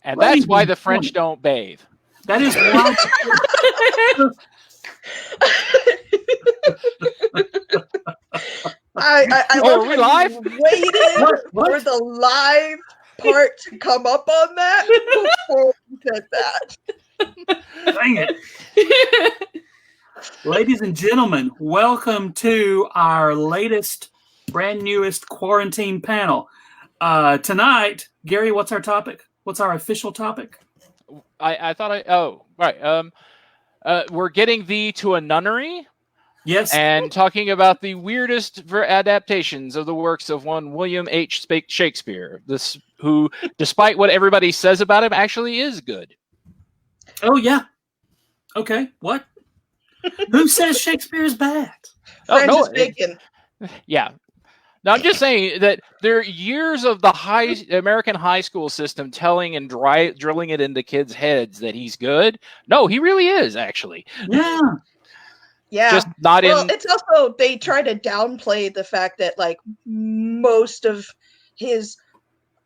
And that's why the French don't bathe. That is why. I Oh, love are we how live? you waited for the live part to come up on that before you said that. Dang it. Ladies and gentlemen, welcome to our latest, brand newest quarantine panel. Tonight, Gary, what's our topic? What's our official topic? We're getting thee to a nunnery. Yes. And talking about the weirdest adaptations of the works of one William H. Shakespeare, who, despite what everybody says about him, actually is good. Oh, yeah. Okay, what? Who says Shakespeare is bad? Francis Bacon. Yeah. Now, I'm just saying that there are years of the American high school system telling and drilling it into kids' heads that he's good. No, he really is, actually. Yeah. Yeah. Just not in. It's also, they try to downplay the fact that, like, most of his,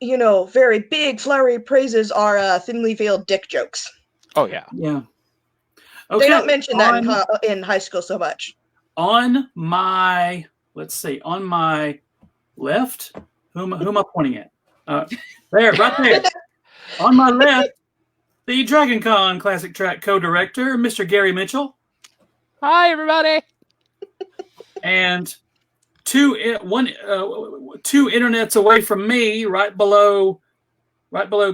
very big, flowery praises are thinly veiled dick jokes. Oh, yeah. Yeah. Okay. They don't mention that in high school so much. On my left, who am I pointing at? There, right there. On my left, the Dragon Con Classic Track co-director, Mr. Gary Mitchell. Hi, everybody. And two internets away from me, right below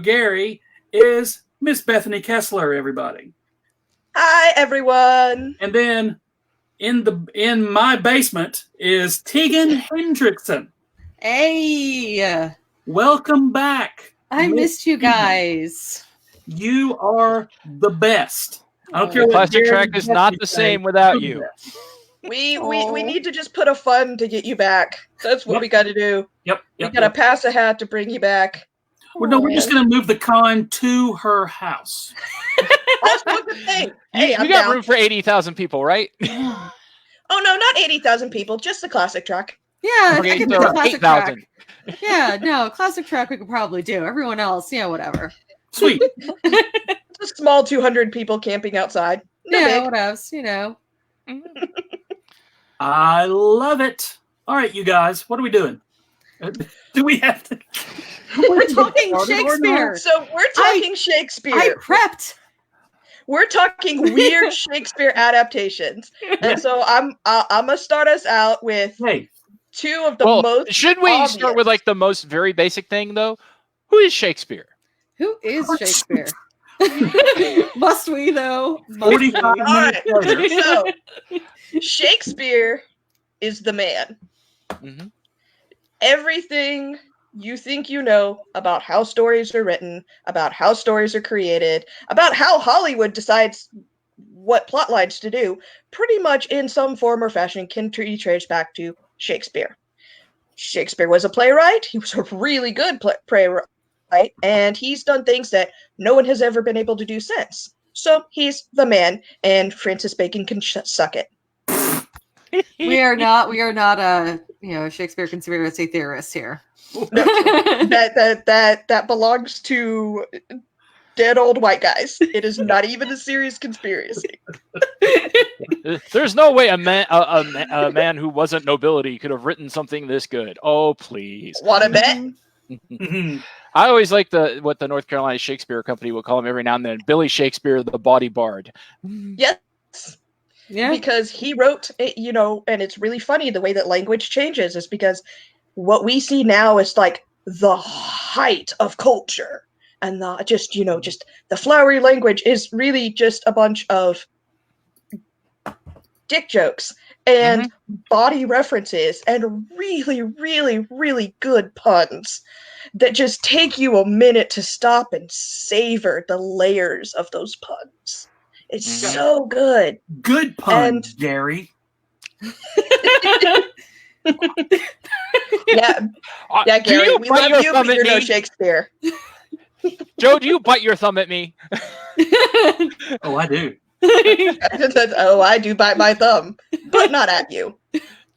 Gary, is Miss Bethany Kesler. Everybody. Hi, everyone. And then in my basement is Tegan Hendrickson. Hey. Welcome back. I missed you guys. You are the best. I don't care. The Classic Track is not the same without you. We need to just put a fund to get you back. That's what we got to do. Yep. We got to pass a hat to bring you back. Well, we're just going to move the con to her house. That's one good thing. Hey, you got room for 80,000 people, right? Oh, no, not 80,000 people. Just the Classic Track. Yeah, okay, I can so do the Classic 8,000. Track. Yeah, no, Classic Track we could probably do. Everyone else, yeah, whatever. Sweet. It's a small 200 people camping outside. Yeah, what else, I love it. All right, you guys, what are we doing? Do we have to? We're talking Shakespeare. So we're talking Shakespeare. I prepped. We're talking weird Shakespeare adaptations, and so I'm gonna start us out with two of the most. Should we obvious. start with like the most very basic thing though? Who is Shakespeare? Who is Shakespeare? Must we though? 45 minutes later. So Shakespeare is the man. Mm-hmm. Everything you think you know about how stories are written, about how stories are created, about how Hollywood decides what plot lines to do, pretty much in some form or fashion can be traced back to Shakespeare. Shakespeare was a playwright. He was a really good playwright, and he's done things that no one has ever been able to do since. So he's the man, and Francis Bacon can suck it. We are not Shakespeare conspiracy theorists here. that belongs to dead old white guys. It is not even a serious conspiracy. There's no way a man who wasn't nobility could have written something this good. Oh, please. Want to bet? I always like what the North Carolina Shakespeare Company will call him every now and then, Billy Shakespeare, the Bawdy Bard. Yes. Yeah. Because he wrote, and it's really funny the way that language changes is because what we see now is like the height of culture. And just the flowery language is really just a bunch of dick jokes and body references and really, really, really good puns that just take you a minute to stop and savor the layers of those puns. It's so good. Good puns, Gary. Yeah, Gary, we love you, but you're no Shakespeare. Joe, do you bite your thumb at me? Oh, I do. Oh, I do bite my thumb, but not at you.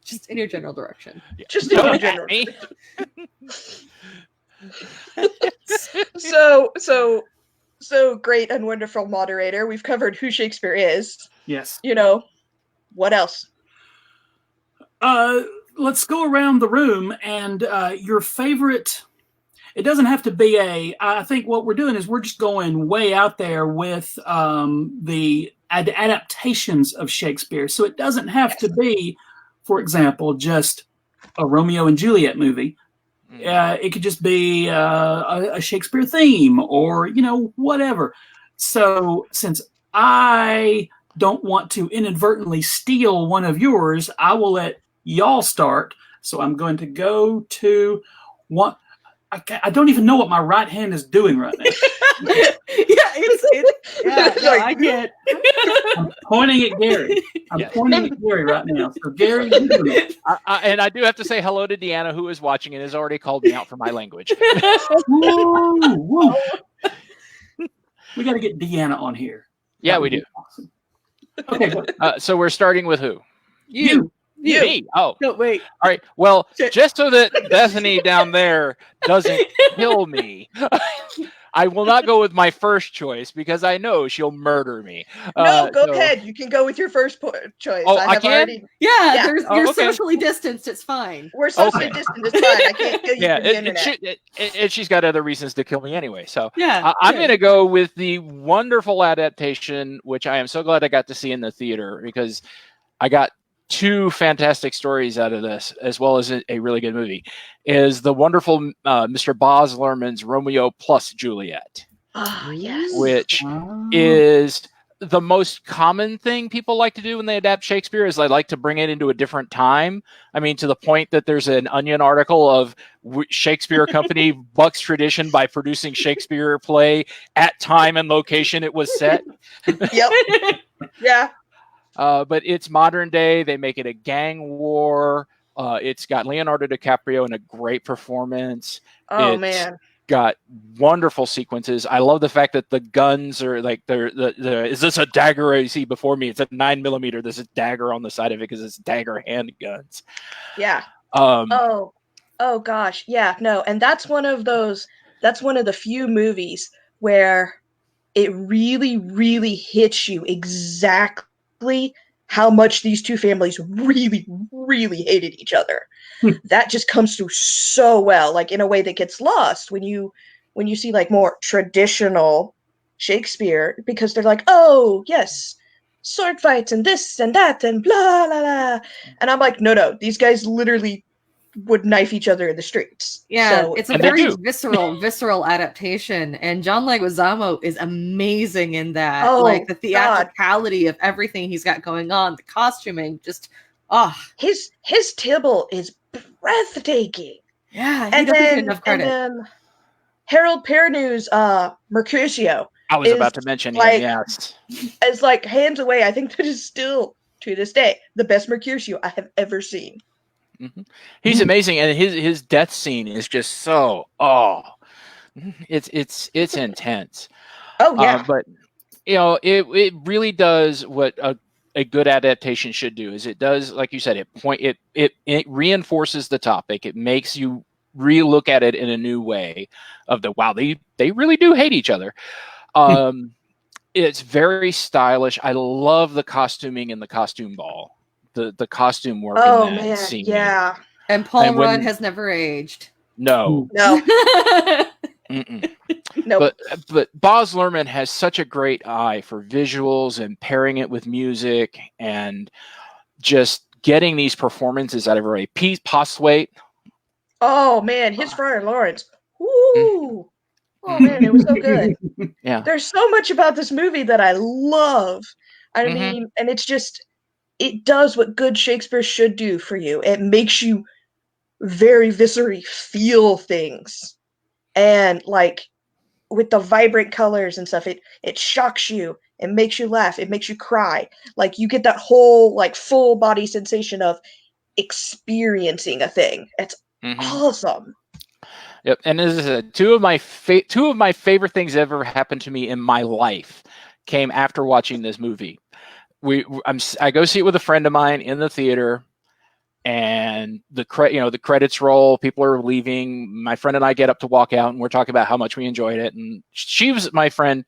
Just in your general direction. Just in your general direction. So so great and wonderful moderator. We've covered who Shakespeare is. Yes. What else? Let's go around the room and your favorite. It doesn't have to be I think what we're doing is we're just going way out there with the adaptations of Shakespeare. So it doesn't have to be, for example, just a Romeo and Juliet movie. It could just be a Shakespeare theme or, whatever. So since I don't want to inadvertently steal one of yours, I will let y'all start. So I'm going to go to one. I don't even know what my right hand is doing right now. I get. I'm pointing at Gary. Pointing at Gary right now. So Gary, you do it. And I do have to say hello to Deanna, who is watching and has already called me out for my language. Woo. We got to get Deanna on here. Yeah, we do. Awesome. Okay. So we're starting with who? You. Me? Oh. No, wait. All right. Well, just so that Bethany down there doesn't kill me, I will not go with my first choice because I know she'll murder me. No, go ahead. You can go with your first choice. Oh, I can? Yeah. You're okay. Socially distanced. It's fine. We're socially distant. It's fine. I can't kill you from the internet. She's got other reasons to kill me anyway. So yeah, I'm going to go with the wonderful adaptation, which I am so glad I got to see in the theater because I got two fantastic stories out of this, as well as a really good movie, is the wonderful Mr. Baz Luhrmann's Romeo plus Juliet. Oh, yes. Which is the most common thing people like to do when they adapt Shakespeare is they like to bring it into a different time. I mean, to the point that there's an Onion article of Shakespeare Company bucks tradition by producing Shakespeare play at time and location it was set. Yep. Yeah. But it's modern day. They make it a gang war. It's got Leonardo DiCaprio in a great performance. Oh, it's man. Got wonderful sequences. I love the fact that the guns are like is this a dagger I see before me? It's a 9mm. There's a dagger on the side of it because it's dagger handguns. Yeah. Oh gosh. Yeah. No. And that's one of the few movies where it really, really hits you exactly how much these two families really, really hated each other. That just comes through so well, like in a way that gets lost when you see like more traditional Shakespeare, because they're like, oh yes, sword fights and this and that and blah blah blah, and I'm like, no, these guys literally would knife each other in the streets. Yeah, so, it's a very visceral adaptation, and John Leguizamo is amazing in that. Oh, like the theatricality of everything he's got going on, the costuming, just his Tybalt is breathtaking. Yeah, and then Harold Perrineau's Mercutio. I was about to mention him. Yes, as like hands away. I think that is still to this day the best Mercutio I have ever seen. Mm-hmm. He's amazing, and his death scene is just so it's intense. Oh yeah, but it really does what a good adaptation should do. Is it does, like you said, it reinforces the topic. It makes you re-look at it in a new way. Of they really do hate each other. It's very stylish. I love the costuming in the costume ball. The costume work in that scene. Yeah. And Paul Rudd has never aged. No. Nope. But Baz Luhrmann has such a great eye for visuals and pairing it with music and just getting these performances out of everybody. Pete Postlethwaite. Oh man, his Friar Lawrence. Woo! Oh man, it was so good. Yeah. There's so much about this movie that I love. I mean, and it's just, it does what good Shakespeare should do for you. It makes you very viscerally feel things. And like with the vibrant colors and stuff, it shocks you. It makes you laugh. It makes you cry. Like you get that whole like full body sensation of experiencing a thing. It's awesome. Yep. And this is two of my favorite things that ever happened to me in my life came after watching this movie. I go see it with a friend of mine in the theater. and the credits roll, people are leaving, my friend and I get up to walk out, and we're talking about how much we enjoyed it. And she was my friend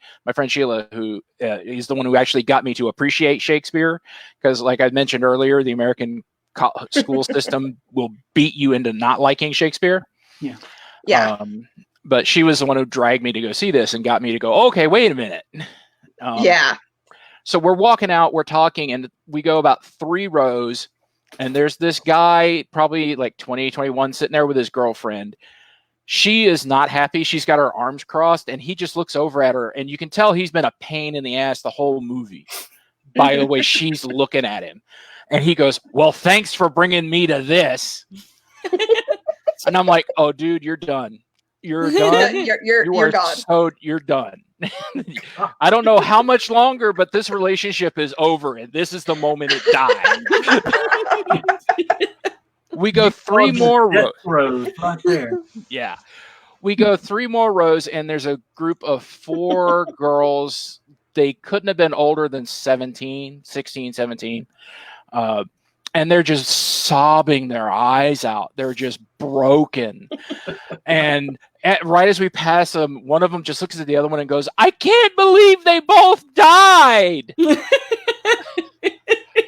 Sheila, who is the one who actually got me to appreciate Shakespeare, because like I mentioned earlier, the American school system will beat you into not liking Shakespeare. Yeah. But she was the one who dragged me to go see this and got me to go, okay, wait a minute. Yeah. So we're walking out, we're talking, and we go about 3 rows, and there's this guy, probably like 20, 21, sitting there with his girlfriend. She is not happy. She's got her arms crossed, and he just looks over at her, and you can tell he's been a pain in the ass the whole movie by the way she's looking at him. And he goes, well, thanks for bringing me to this. And I'm like, oh, dude, you're done. You're done. You're gone. So you're done. I don't know how much longer, but this relationship is over, and this is the moment it died. We go 3 more rows right there. Yeah. We go 3 more rows, and there's a group of 4 girls. They couldn't have been older than 16, 17. And they're just sobbing their eyes out. They're just broken. And right as we pass them, one of them just looks at the other one and goes, I can't believe they both died.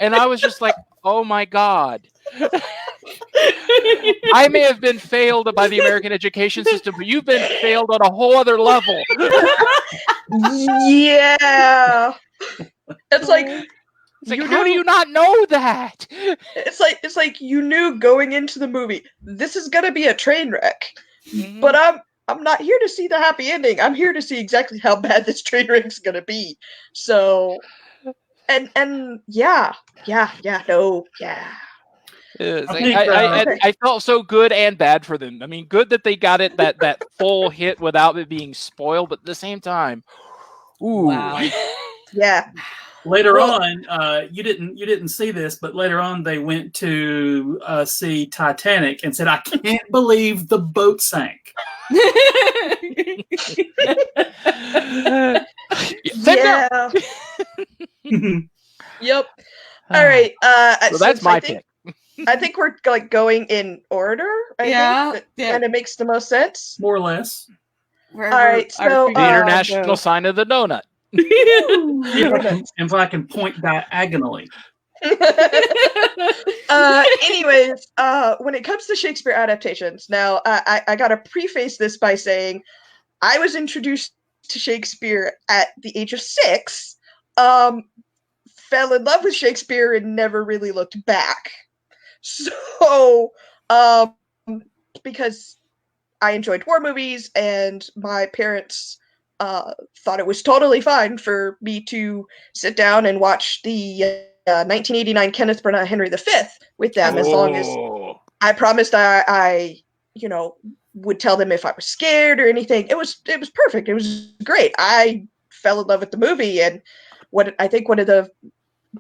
And I was just like, oh my God. I may have been failed by the American education system, but you've been failed on a whole other level. Yeah. It's like, how do you not know that? It's like you knew going into the movie, this is gonna be a train wreck. Mm-hmm. But I'm not here to see the happy ending. I'm here to see exactly how bad this train wreck's gonna be. So, and yeah. I felt so good and bad for them. I mean, good that they got it that full hit without it being spoiled, but at the same time, ooh, wow. Yeah. Later on, you didn't see this, but later on they went to see Titanic and said, "I can't believe the boat sank." Yeah. Yep. All right. So that's my pick. I think we're like going in order. I think that kind of makes the most sense. More or less. All right. So the international sign of the donut. If I can point diagonally. Anyways, when it comes to Shakespeare adaptations, now I gotta preface this by saying I was introduced to Shakespeare at the age of 6, fell in love with Shakespeare and never really looked back. So, because I enjoyed war movies and my parents thought it was totally fine for me to sit down and watch the 1989 Kenneth Branagh Henry V with them, as long as I promised I would tell them if I was scared or anything. It was perfect. It was great. I fell in love with the movie, and what I think one of the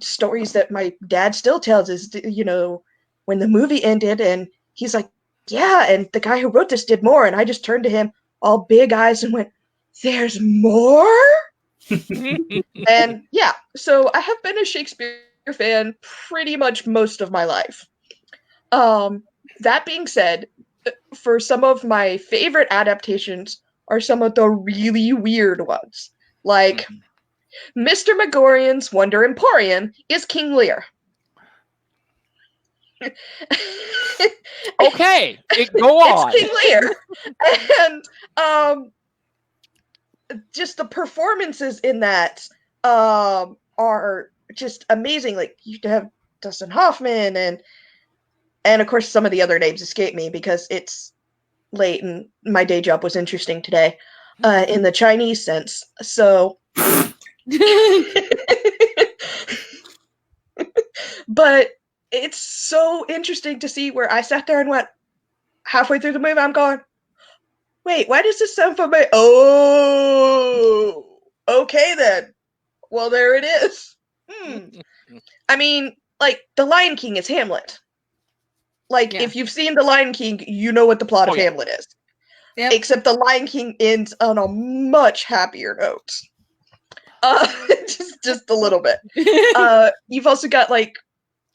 stories that my dad still tells is, when the movie ended and he's like, yeah, and the guy who wrote this did more, and I just turned to him all big eyes and went, there's more? And yeah, so I have been a Shakespeare fan pretty much most of my life. That being said, for some of my favorite adaptations are some of the really weird ones. Like, Mr. Megorian's Wonder Emporium is King Lear. Okay, go on. It's King Lear. And just the performances in that are just amazing. Like, you have Dustin Hoffman and of course some of the other names escape me because it's late and my day job was interesting today in the Chinese sense. So but it's so interesting to see where I sat there and went halfway through the movie, I'm going, wait, why does this sound familiar? Oh, okay then. Well, there it is. I mean, like, The Lion King is Hamlet. Like, if you've seen The Lion King, you know what the plot of Hamlet is. Yep. Except The Lion King ends on a much happier note. Just a little bit. You've also got, like,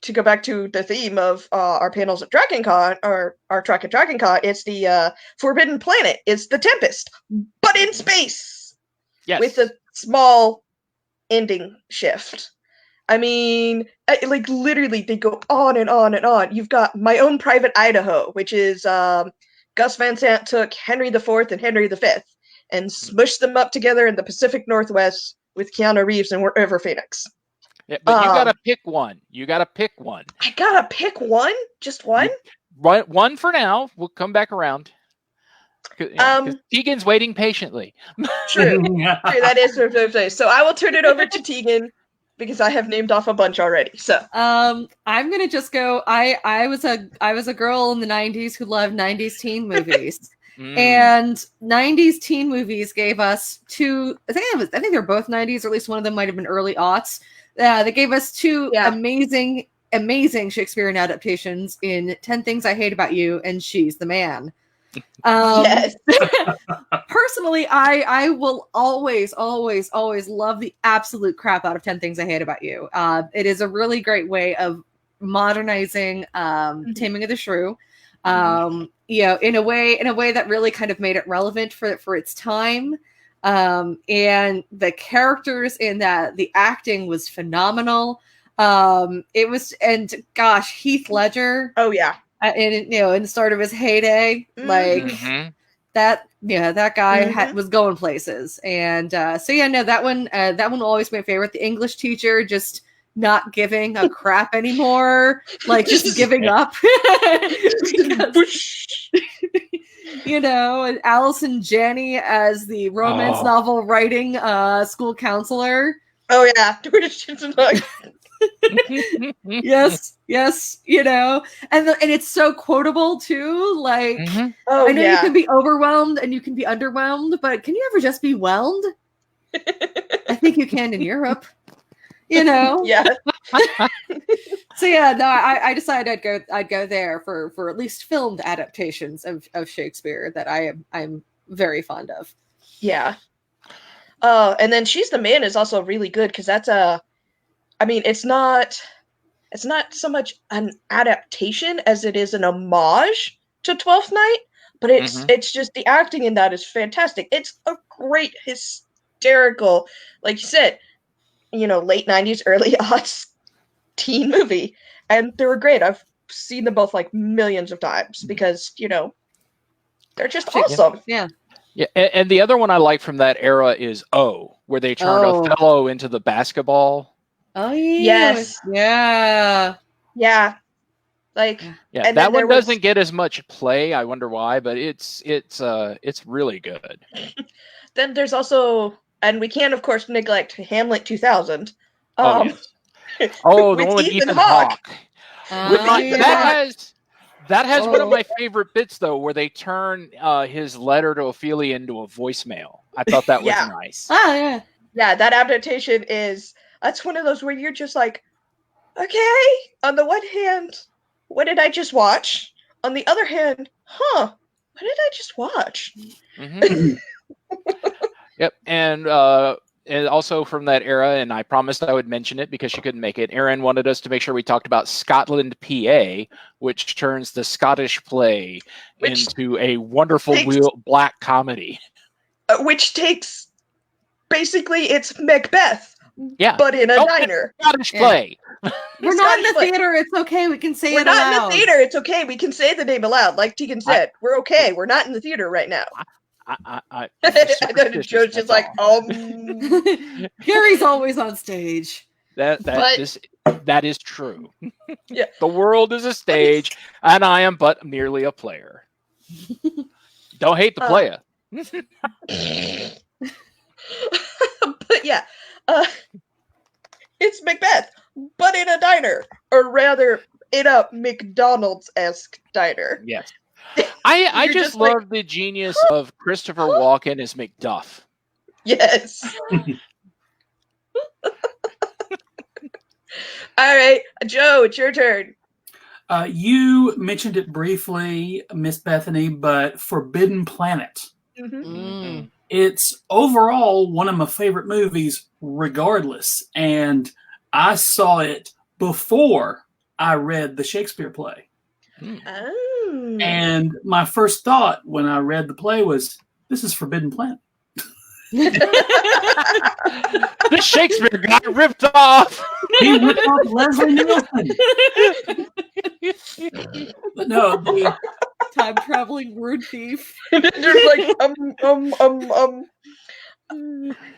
to go back to the theme of our panels at DragonCon, or our track at DragonCon, it's the Forbidden Planet. It's the Tempest, but in space. Yes. With a small ending shift. I mean, like literally, they go on and on and on. You've got My Own Private Idaho, which is Gus Van Sant took Henry IV and Henry V and smushed them up together in the Pacific Northwest with Keanu Reeves and River Phoenix. Yeah, but you gotta pick one. You gotta pick one. I gotta pick one? Just one? One for now. We'll come back around. 'Cause Tegan's waiting patiently. True. True, that is sort of. So I will turn it over to Tegan because I have named off a bunch already. So I'm gonna just go. I was a girl in the 90s who loved 90s teen movies. And 90s teen movies gave us two. I think they're both 90s, or at least one of them might have been early aughts. They gave us two amazing Shakespearean adaptations in 10 Things I Hate About You and She's the Man. Yes. Personally, I will always love the absolute crap out of 10 Things I Hate About You. It is a really great way of modernizing Taming of the Shrew. In a way that really kind of made it relevant for its time. And the characters in that, the acting was phenomenal. It was, and gosh, Heath Ledger. Oh yeah. In the start of his heyday, that guy was going places. And that one always my favorite. The English teacher just not giving a crap anymore, like just giving up. And Allison Janney as the romance novel writing school counselor. Oh yeah. yes, and it's so quotable too. Like, I know you can be overwhelmed and you can be underwhelmed, but can you ever just be whelmed? I think you can in Europe. Yeah. So I decided I'd go there for at least filmed adaptations of Shakespeare that I'm very fond of. Yeah. And then She's the Man is also really good because that's it's not so much an adaptation as it is an homage to Twelfth Night, but it's just the acting in that is fantastic. It's a great hysterical, like you said, late 90s, early aughts teen movie, and they were great. I've seen them both like millions of times because they're just awesome. Yeah. And the other one I like from that era is where they turned Othello into the basketball. Oh yeah. Yes. Yeah. Like and that one doesn't get as much play. I wonder why, but it's really good. Then there's also, and we can't of course neglect Hamlet 2000. The one with Ethan Hawke. That has one of my favorite bits though, where they turn his letter to Ophelia into a voicemail. I thought that was nice. Oh yeah. Yeah, that adaptation that's one of those where you're just like, okay, on the one hand, what did I just watch? On the other hand, what did I just watch? Yep, and also from that era, and I promised I would mention it because she couldn't make it. Erin wanted us to make sure we talked about Scotland, PA, which turns the Scottish play into a wonderful black comedy. Which takes, basically, it's Macbeth. Yeah, but in a diner. Scottish play. We're not in the theater. It's okay. We can say it aloud. We're not in the theater. It's okay. We can say the name aloud. Like Tegan said, we're okay. We're not in the theater right now. I Joe's just like, Gary's always on stage. That is true. Yeah. The world is a stage, and I am but merely a player. Don't hate the player. But yeah, it's Macbeth, but in a diner, or rather, in a McDonald's-esque diner. Yes. I just love the genius of Christopher Walken as Macduff. Yes. All right, Joe, it's your turn. You mentioned it briefly, Miss Bethany, but Forbidden Planet. It's overall one of my favorite movies, regardless. And I saw it before I read the Shakespeare play. Oh. And my first thought when I read the play was, this is Forbidden Planet. The Shakespeare got ripped off. He ripped off Leslie Nielsen. But no, Time traveling word thief. Just like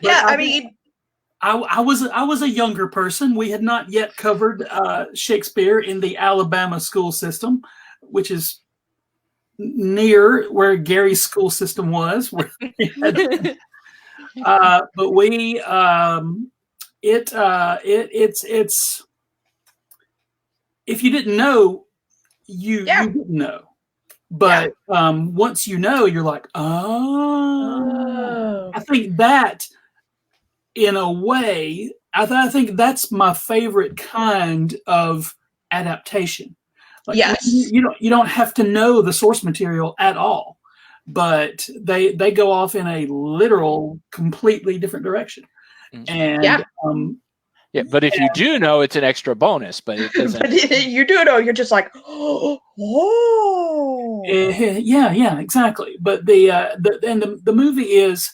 Yeah, I mean, I was a younger person. We had not yet covered Shakespeare in the Alabama school system, which is near where Gary's school system was. Where but we it's if you didn't know, you didn't know. But once you know, you're like, oh. I think that, in a way, I think that's my favorite kind of adaptation. Like, yes. You don't have to know the source material at all, but they go off in a literal, completely different direction. And but if you do know, it's an extra bonus. But it doesn't. But you do know, you're just like, oh. Yeah, exactly. But the movie is,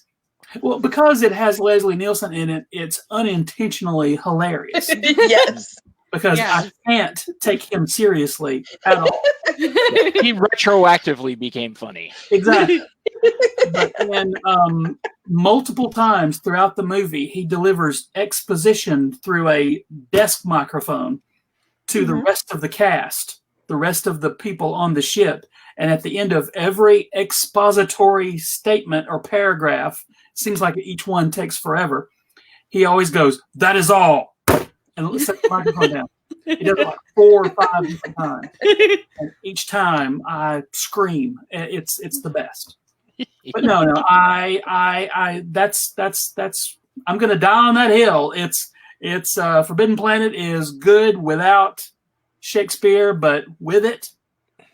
well, because it has Leslie Nielsen in it, it's unintentionally hilarious. Yes. Because I can't take him seriously at all. He retroactively became funny. Exactly. But then multiple times throughout the movie, he delivers exposition through a desk microphone to the rest of the cast, the rest of the people on the ship. And at the end of every expository statement or paragraph, seems like each one takes forever, he always goes, "That is all." And set the microphone down. He does it like 4 or 5 different times. And each time I scream. It's the best. But no, that's I'm gonna die on that hill. It's Forbidden Planet is good without Shakespeare, but with it,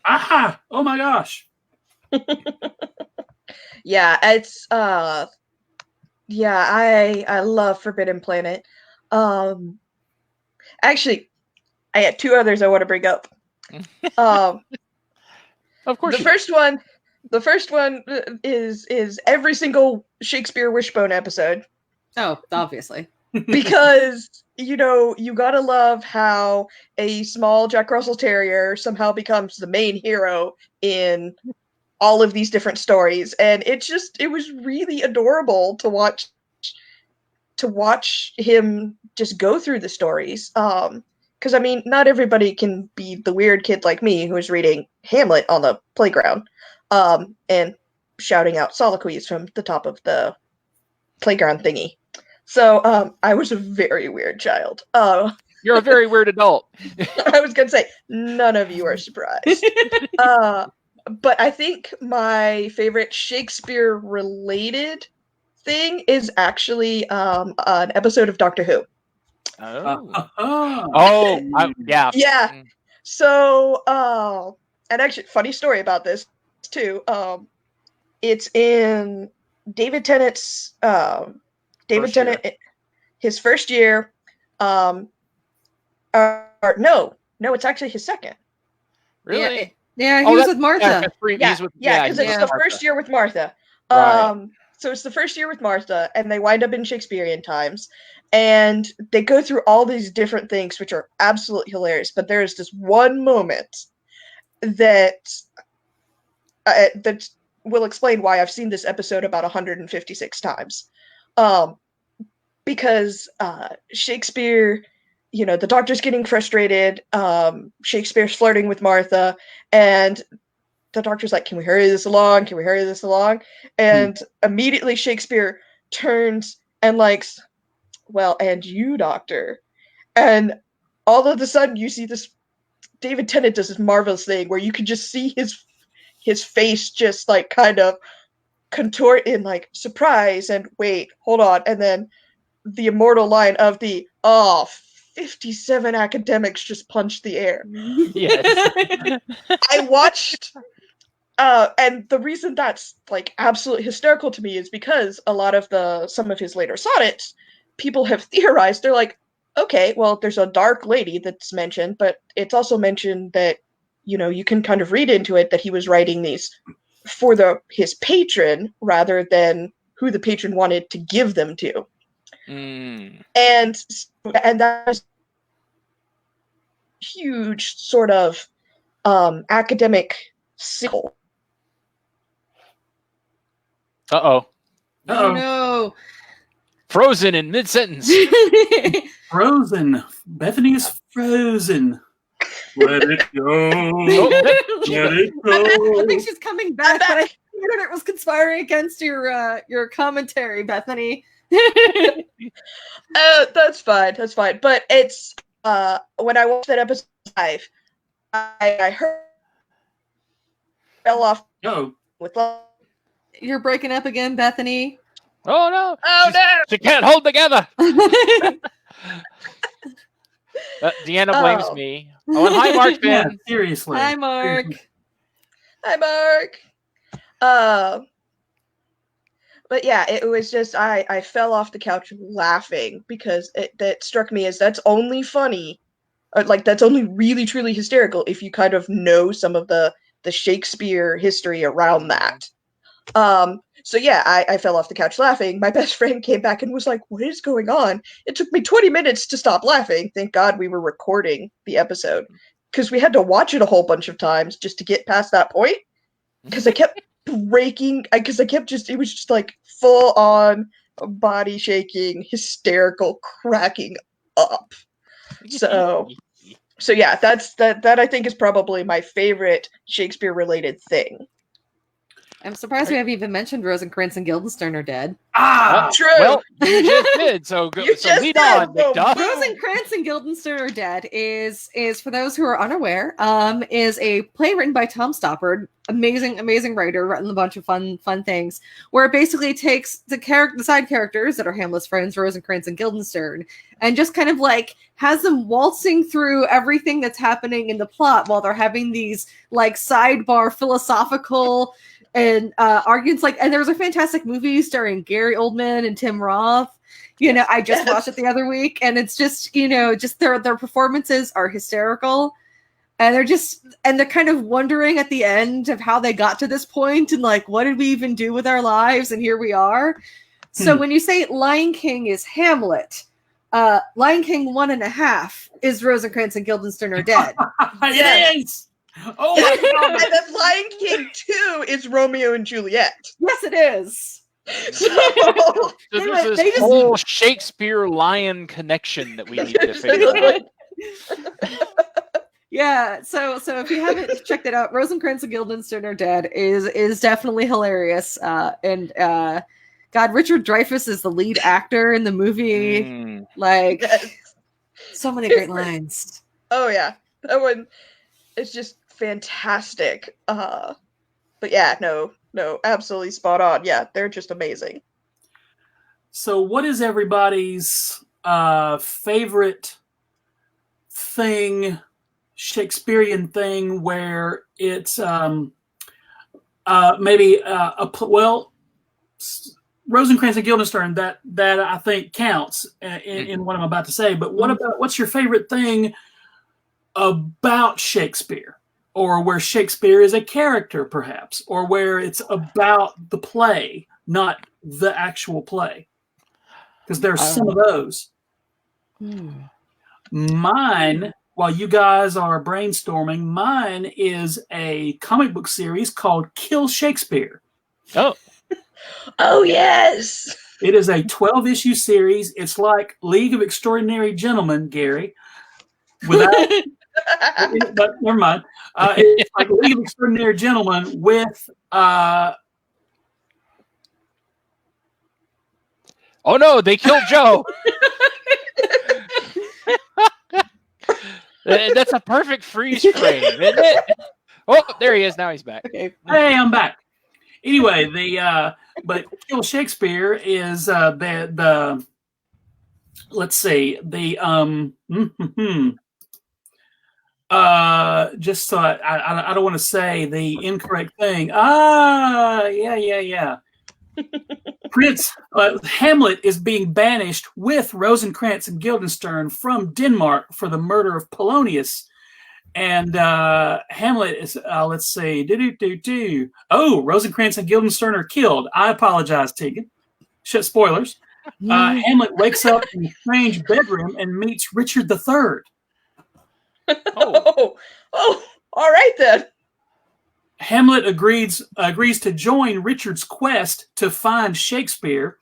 oh my gosh. Yeah, it's I love Forbidden Planet. Actually, I had 2 others I want to bring up. Of course. The first one is every single Shakespeare Wishbone episode. Oh, obviously. Because, you gotta love how a small Jack Russell Terrier somehow becomes the main hero in all of these different stories. And it was really adorable to watch him just go through the stories. Because, I mean, not everybody can be the weird kid like me who is reading Hamlet on the playground and shouting out soliloquies from the top of the playground thingy. So I was a very weird child. You're a very weird adult. I was going to say, none of you are surprised. But I think my favorite Shakespeare-related thing is actually an episode of Doctor Who. Yeah. Yeah. So, and actually, funny story about this too. It's in David Tennant's his first year. No, it's actually his second. Really? Yeah, he was with Martha. Because it's the first year with Martha. Right. So it's the first year with Martha, and they wind up in Shakespearean times, and they go through all these different things, which are absolutely hilarious. But there is this one moment that will explain why I've seen this episode about 156 times. Because Shakespeare, the doctor's getting frustrated. Shakespeare's flirting with Martha, and the doctor's like, "Can we hurry this along? Can we hurry this along?" And immediately Shakespeare turns and likes, "Well, and you, doctor." And all of a sudden you see this, David Tennant does this marvelous thing where you can just see his face just like kind of contort in like surprise and wait, hold on. And then the immortal line of the, 57 academics just punched the air. Yes. I watched, and the reason that's like absolutely hysterical to me is because a lot of some of his later sonnets, people have theorized, they're like, okay, well, there's a dark lady that's mentioned, but it's also mentioned that, you can kind of read into it that he was writing these for his patron rather than who the patron wanted to give them to. And that was huge sort of academic sickle. Uh-oh. Oh no. Frozen in mid-sentence. Frozen. Bethany is frozen. Let it go. Let it go. I think she's coming back, but I think the internet was conspiring against your commentary, Bethany. That's fine. That's fine. But it's when I watched that episode 5, I heard fell off. Oh. With You're breaking up again, Bethany. Oh no! Oh no! She can't hold together. Deanna blames me. Oh, and hi, Mark. Yeah, seriously. Hi, Mark. Seriously. Hi, Mark. But yeah, it was just I fell off the couch laughing because that struck me as that's only funny, like that's only really truly hysterical if you kind of know some of the Shakespeare history around that. So yeah, I fell off the couch laughing. My best friend came back and was like, "What is going on?" It took me 20 minutes to stop laughing. Thank God we were recording the episode because we had to watch it a whole bunch of times just to get past that point. Because I kept breaking, because I kept it was just like full on body shaking, hysterical, cracking up. So yeah, that I think is probably my favorite Shakespeare related thing. I'm surprised we haven't even mentioned Rosencrantz and Guildenstern are dead. True. Well, you just did. So lead on, McDuff. Rosencrantz and Guildenstern are dead is for those who are unaware, is a play written by Tom Stoppard, amazing writer, written a bunch of fun things, where it basically takes the side characters that are Hamlet's friends, Rosencrantz and Guildenstern, and just kind of like has them waltzing through everything that's happening in the plot while they're having these like sidebar philosophical and arguments, like, and there's a fantastic movie starring Gary Oldman and Tim Roth. I just watched it the other week, and it's just just their performances are hysterical, and they're kind of wondering at the end of how they got to this point and like what did we even do with our lives, and here we are. So when you say Lion King is Hamlet, Lion King 1.5 is Rosencrantz and Guildenstern are dead. It is. Oh my God! And then Lion King 2 is Romeo and Juliet. Yes, it is. So there's this whole Shakespeare lion connection that we need to figure out. Yeah, so if you haven't checked it out, Rosencrantz and Guildenstern are dead is definitely hilarious. And God, Richard Dreyfuss is the lead actor in the movie. Like, so many great lines. Oh yeah, that one is just fantastic. But yeah, no, absolutely spot on. Yeah, they're just amazing. So what is everybody's favorite thing, Shakespearean thing, where it's maybe Rosencrantz and Guildenstern, that I think counts in what I'm about to say. But what's your favorite thing about Shakespeare, or where Shakespeare is a character, perhaps, or where it's about the play, not the actual play? Because there's some of those. Mine, while you guys are brainstorming, mine is a comic book series called Kill Shakespeare. Oh yes. It is a 12-issue series. It's like League of Extraordinary Gentlemen, Gary. But never mind. It's like League of Extraordinary Gentlemen with oh no, they killed Joe. That's a perfect freeze frame, isn't it? Oh, there he is. Now he's back. Okay. Hey, I'm back. Anyway, but Kill Shakespeare is the let's see, just so I don't want to say the incorrect thing. Yeah. Hamlet is being banished with Rosencrantz and Guildenstern from Denmark for the murder of Polonius. And Hamlet is, let's see, oh, Rosencrantz and Guildenstern are killed. I apologize, Tegan. Spoilers. Hamlet wakes up in a strange bedroom and meets Richard III. Oh, all right then. Hamlet agrees to join Richard's quest to find Shakespeare,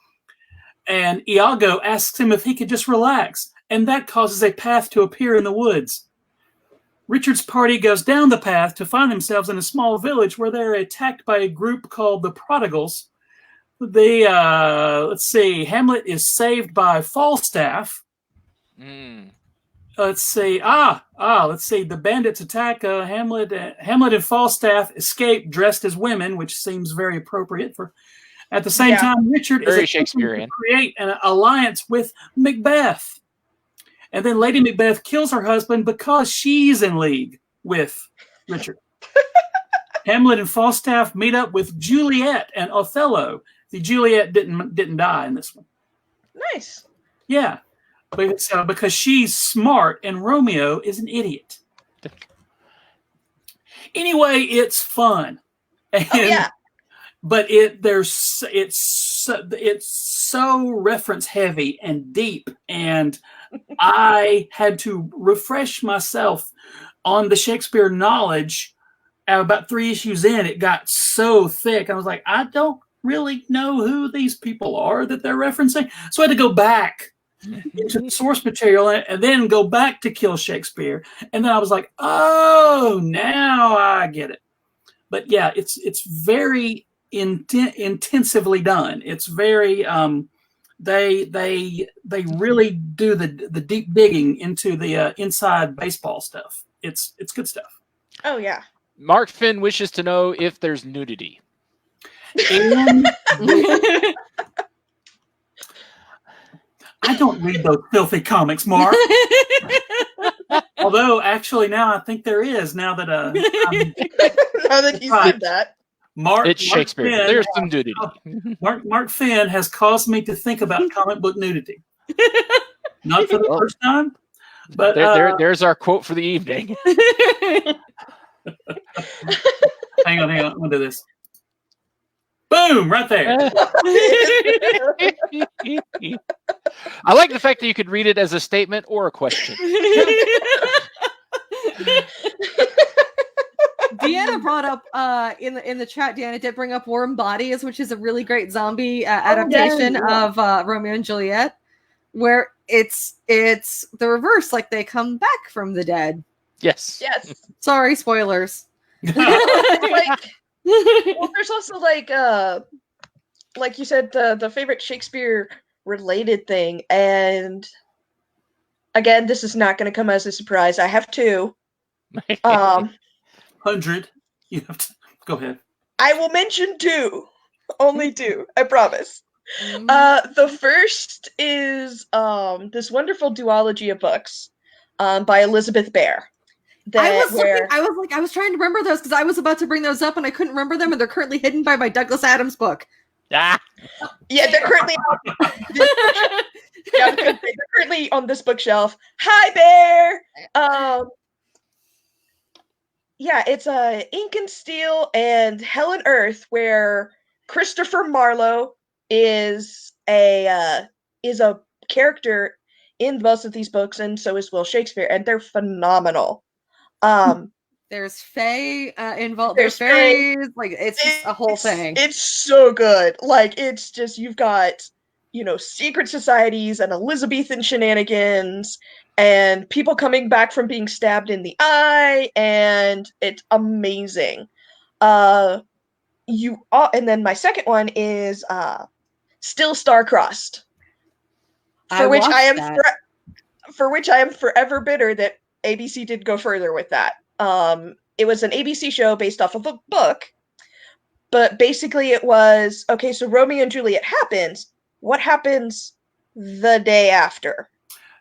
and Iago asks him if he could just relax, and that causes a path to appear in the woods. Richard's party goes down the path to find themselves in a small village where they're attacked by a group called the Prodigals. Let's see, Hamlet is saved by Falstaff. Let's see. Let's see. The bandits attack Hamlet. Hamlet and Falstaff escape dressed as women, which seems very appropriate for. At the same time, Richard very is Shakespearean. To create an alliance with Macbeth, and then Lady Macbeth kills her husband because she's in league with Richard. Hamlet and Falstaff meet up with Juliet and Othello. The Juliet didn't die in this one. Nice. Yeah. Because she's smart and Romeo is an idiot. Anyway, it's fun. And, but it's so reference heavy and deep, and I had to refresh myself on the Shakespeare knowledge. About 3 issues in, it got so thick. I was like, I don't really know who these people are that they're referencing. So I had to go back into the source material and then go back to Kill Shakespeare. And then I was like, oh, now I get it. But yeah, it's very intensively done. It's very they really do the deep digging into the inside baseball stuff. It's good stuff. Oh yeah. Mark Finn wishes to know if there's nudity. I don't read those filthy comics, Mark. Although, actually, now I think there is. Now that now that you said that, it's Shakespeare. Finn, there's some nudity. Mark Finn has caused me to think about comic book nudity. Not for the first time, but there's our quote for the evening. Hang on. I'm gonna do this. Boom! Right there. I like the fact that you could read it as a statement or a question. Deanna brought up in the chat. Deanna did bring up Warm Bodies, which is a really great zombie adaptation of Romeo and Juliet, where it's the reverse, like they come back from the dead. Yes. Sorry, spoilers. Well, there's also like you said, the favorite Shakespeare related thing, and again, this is not going to come as a surprise. I have two. 100. You have to go ahead. I will mention two, only two. I promise. The first is this wonderful duology of books by Elizabeth Bear. I was trying to remember those because I was about to bring those up and I couldn't remember them, and they're currently hidden by my Douglas Adams book. Yeah, they're currently they're currently on this bookshelf. Hi, Bear. Yeah, it's Ink and Steel and Hell and Earth, where Christopher Marlowe is a character in both of these books, and so is Will Shakespeare, and they're phenomenal. There's Faye involved. There's fairies. Like it's just a whole thing. It's so good. Like it's just, you've got, secret societies and Elizabethan shenanigans and people coming back from being stabbed in the eye, and it's amazing. And then my second one is Still Star-Crossed, for which I am forever bitter that ABC did go further with that. It was an ABC show based off of a book, but basically it was, okay, so Romeo and Juliet happens. What happens the day after?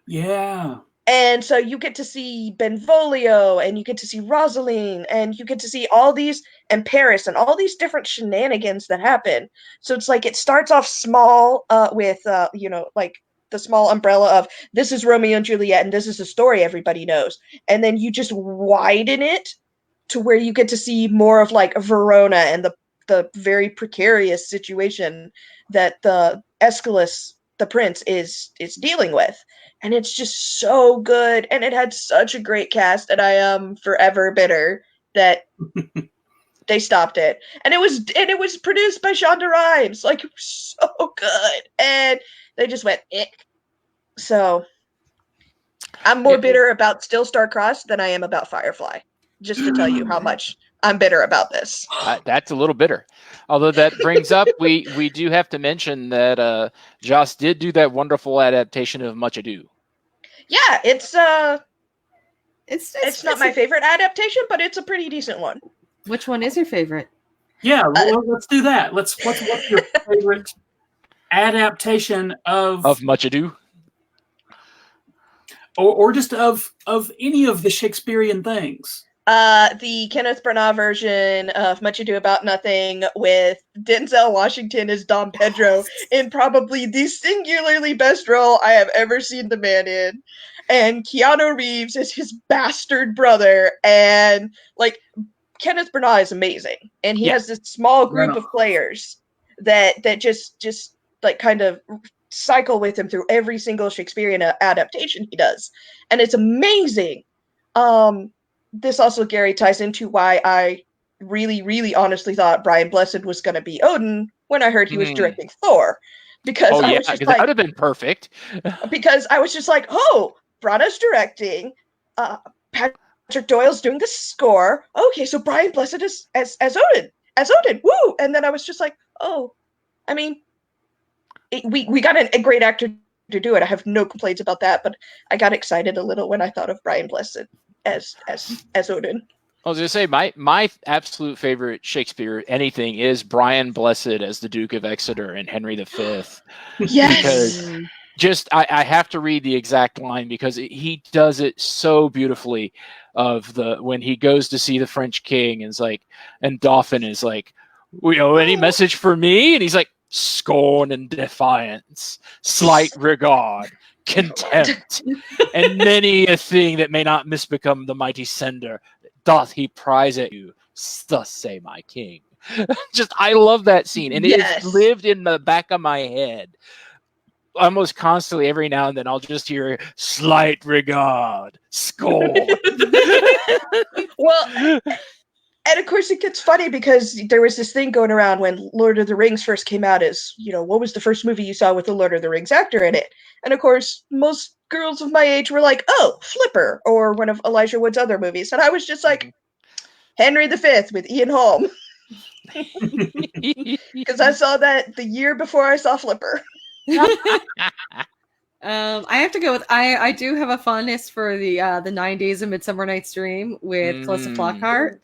Yeah. And so you get to see Benvolio, and you get to see Rosaline, and you get to see all these, and Paris, and all these different shenanigans that happen. So it's like it starts off small with, like the small umbrella of this is Romeo and Juliet, and this is a story everybody knows. And then you just widen it to where you get to see more of like Verona and the very precarious situation that the Aeschylus, the prince, is dealing with. And it's just so good, and it had such a great cast, and I am forever bitter that they stopped it. And it was produced by Shonda Rhimes. Like, it was so good, and they just went ick. So I'm more bitter about Still Star-Crossed than I am about Firefly. Just to tell you how much I'm bitter about this. That's a little bitter. Although that brings up, we do have to mention that Joss did do that wonderful adaptation of Much Ado. Yeah, it's not my favorite adaptation, but it's a pretty decent one. Which one is your favorite? Yeah, well, let's do that. What's your favorite adaptation of Much Ado? Or just of any of the Shakespearean things? The Kenneth Branagh version of Much Ado About Nothing with Denzel Washington as Dom Pedro in probably the singularly best role I have ever seen the man in. And Keanu Reeves as his bastard brother. And, like, Kenneth Branagh is amazing. And he has this small group of players that just like, kind of cycle with him through every single Shakespearean adaptation he does. And it's amazing. This also, Gary, ties into why I really, really honestly thought Brian Blessed was going to be Odin when I heard he was directing Thor. Because I was just like, that would have been perfect. Because I was just like, oh, Branagh's directing, Patrick Doyle's doing the score. Okay, so Brian Blessed is as Odin, woo! And then I was just like, oh, I mean, we got a great actor to do it. I have no complaints about that, but I got excited a little when I thought of Brian Blessed as Odin. I was going to say, my absolute favorite Shakespeare anything is Brian Blessed as the Duke of Exeter and Henry V. Yes. Because I have to read the exact line because he does it so beautifully. When he goes to see the French king and Dauphin is like, any message for me? And he's like, scorn and defiance, slight regard, contempt, and many a thing that may not misbecome the mighty sender. Doth he prize at you? Thus say my king. I love that scene, and it has lived in the back of my head almost constantly. Every now and then I'll just hear slight regard, scorn. Well, and of course it gets funny because there was this thing going around when Lord of the Rings first came out as, what was the first movie you saw with the Lord of the Rings actor in it? And of course, most girls of my age were like, oh, Flipper, or one of Elijah Wood's other movies. And I was just like, Henry V with Ian Holm. Because I saw that the year before I saw Flipper. I have to go with I do have a fondness for the 90s and Midsummer Night's Dream with Calista Flockhart.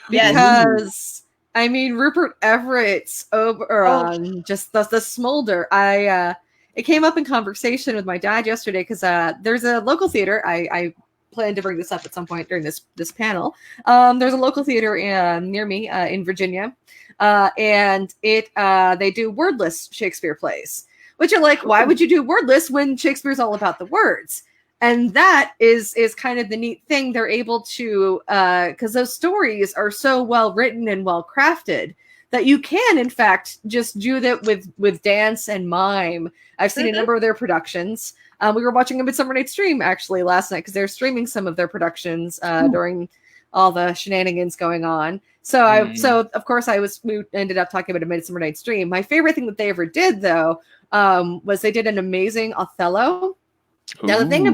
Because I mean Rupert Everett's Oberon, just the smolder. It came up in conversation with my dad yesterday because there's a local theater. I plan to bring this up at some point during this panel. There's a local theater near me in Virginia, and they do wordless Shakespeare plays, which are like, why would you do wordless when Shakespeare's all about the words? And that is kind of the neat thing. They're able to, because those stories are so well written and well crafted that you can, in fact, just do that with dance and mime. I've seen a number of their productions. We were watching a Midsummer Night's Dream actually last night because they're streaming some of their productions during all the shenanigans going on. So of course we ended up talking about A Midsummer Night's Dream. My favorite thing that they ever did though was they did an amazing Othello. Now the thing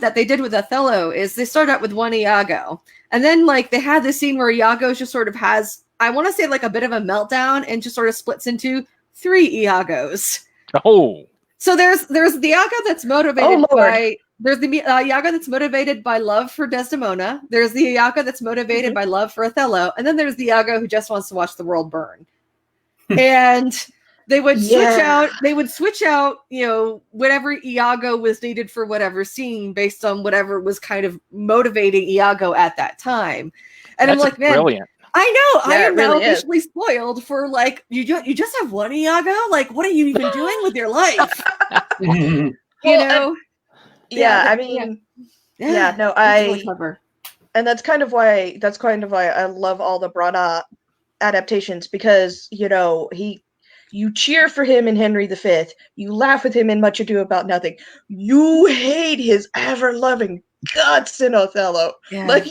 that they did with Othello is they started out with one Iago, and then like they had this scene where Iago just sort of has, I want to say, like a bit of a meltdown and just sort of splits into 3 Iagos. Oh, so there's the Iago that's motivated by Iago that's motivated by love for Desdemona. There's the Iago that's motivated by love for Othello, and then there's the Iago who just wants to watch the world burn. And They would switch out, you know, whatever Iago was needed for whatever scene based on whatever was kind of motivating Iago at that time. And That's I'm like, man, brilliant. I know, Yeah, I am now really is. officially spoiled for like, you just have one Iago? Like, what are you even doing with your life? You know? I mean, yeah, no, it's really clever. and that's kind of why I love all the Brana adaptations, because you cheer for him in Henry V, you laugh with him in Much Ado About Nothing, you hate his ever-loving guts in Othello. Yeah. Like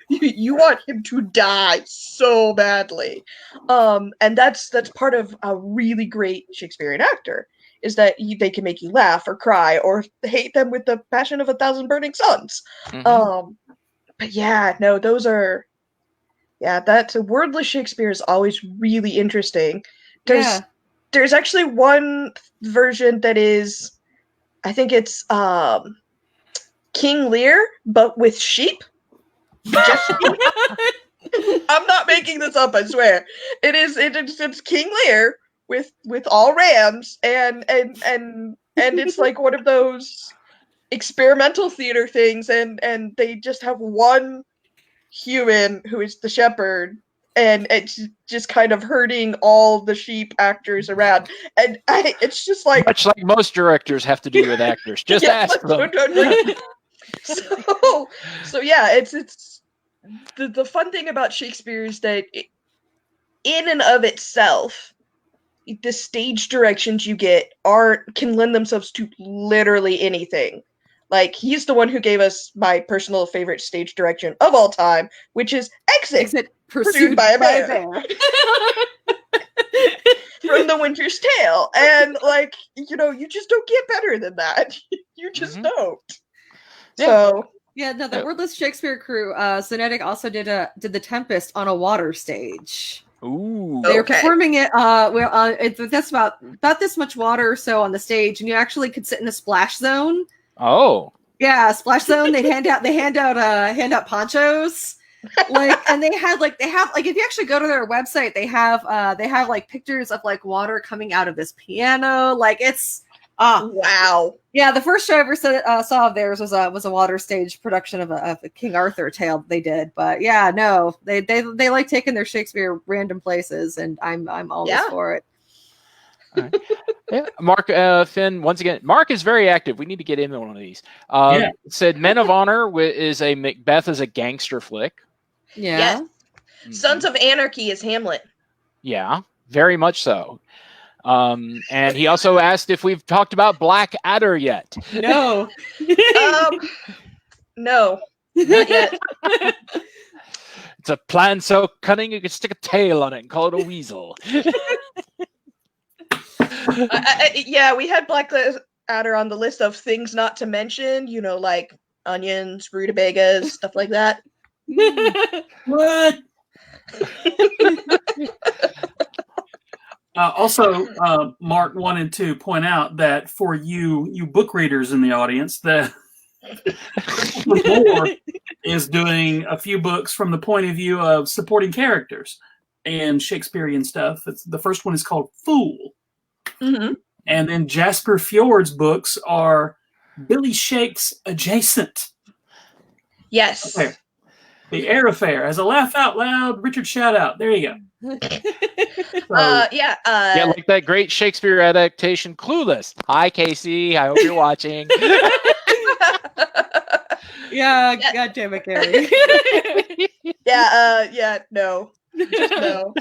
you want him to die so badly, and that's part of a really great Shakespearean actor, is that they can make you laugh or cry or hate them with the passion of 1,000 burning suns. Mhm. But yeah, no, those are, that wordless Shakespeare is always really interesting. There's actually one version that is, I think it's King Lear, but with sheep. Just sheep. I'm not making this up, I swear. It's King Lear with all rams, and it's like one of those experimental theater things, and they just have one human who is the shepherd, and it's just kind of herding all the sheep actors around, and it's just like, Much like most directors have to do with actors. Just ask them. So yeah, it's the fun thing about Shakespeare is that in and of itself, the stage directions you get can lend themselves to literally anything. Like, he's the one who gave us my personal favorite stage direction of all time, which is Exit Pursued by a Bear. From The Winter's Tale. And, like, you just don't get better than that. You just don't. Yeah. So... Yeah, no, the wordless Shakespeare crew, Sonetic also did The Tempest on a water stage. Ooh. They were performing it. That's about this much water or so on the stage, and you actually could sit in a splash zone. Oh. Yeah, splash zone. They hand out ponchos, and they have if you actually go to their website, they have like pictures of like water coming out of this piano. Like, it's wow. Yeah, the first show I ever saw of theirs was a water stage production of a King Arthur tale they did. But yeah, no, they like taking their Shakespeare random places, and I'm always for it. Right. Yeah, Mark Finn, once again, Mark is very active. We need to get him in one of these. Said Men of Honor is a Macbeth is a gangster flick. Yeah. Yes. Mm-hmm. Sons of Anarchy is Hamlet. Yeah, very much so. And he also asked if we've talked about Black Adder yet. No. No, not yet. It's a plan so cunning you could stick a tail on it and call it a weasel. We had Black Adder on the list of things not to mention, like onions, rutabagas, stuff like that. What? Also, Mark wanted to point out that for you book readers in the audience, that Moore is doing a few books from the point of view of supporting characters and Shakespearean stuff. The first one is called Fool. Mm-hmm. And then Jasper Fjord's books are Billy Shakes Adjacent. Yes. Okay. The Air Affair. As a laugh out loud, Richard shout out. There you go. Like that great Shakespeare adaptation, Clueless. Hi, Casey. I hope you're watching. Yeah, God damn it, Gary. No. Just no.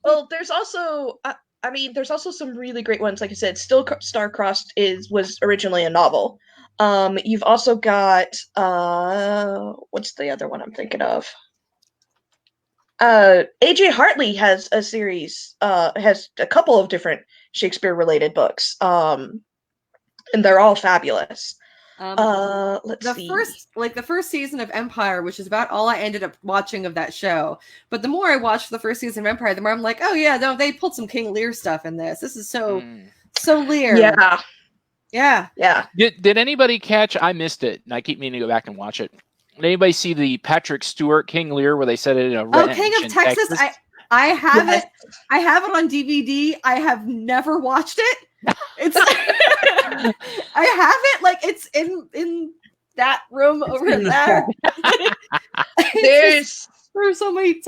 Well, there's also some really great ones. Like I said, Still Star-Crossed was originally a novel. You've also got what's the other one I'm thinking of? AJ Hartley has a series, has a couple of different Shakespeare-related books, and they're all fabulous. Let's see. The first season of Empire, which is about all I ended up watching of that show. But the more I watched the first season of Empire, the more I'm like, oh yeah, no, they pulled some King Lear stuff in this. This is so Lear. Yeah. Did anybody catch? I missed it, and I keep meaning to go back and watch it. Did anybody see the Patrick Stewart King Lear where they said it in a King of Texas? I have Yes. it. I have it on DVD. I have never watched it. It's I have it like it's in that room over in the there. There's There's so many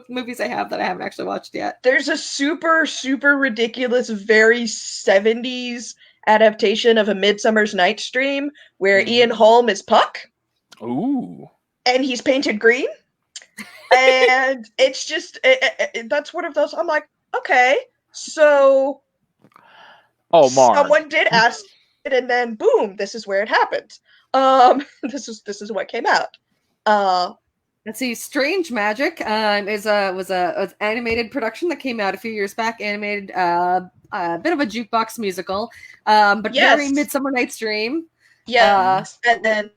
movies I have that I haven't actually watched yet. there's a super ridiculous, very 70s adaptation of A Midsummer's Night's Dream where Ian Holm is Puck. Ooh. And he's painted green. And it's just that's one of those. I'm like, okay, so someone did ask it, and then boom, this is where it happened. This is what came out. Let's see, Strange Magic was an animated production that came out a few years back. Animated, a bit of a jukebox musical, but very Midsummer Night's Dream. Yes, and then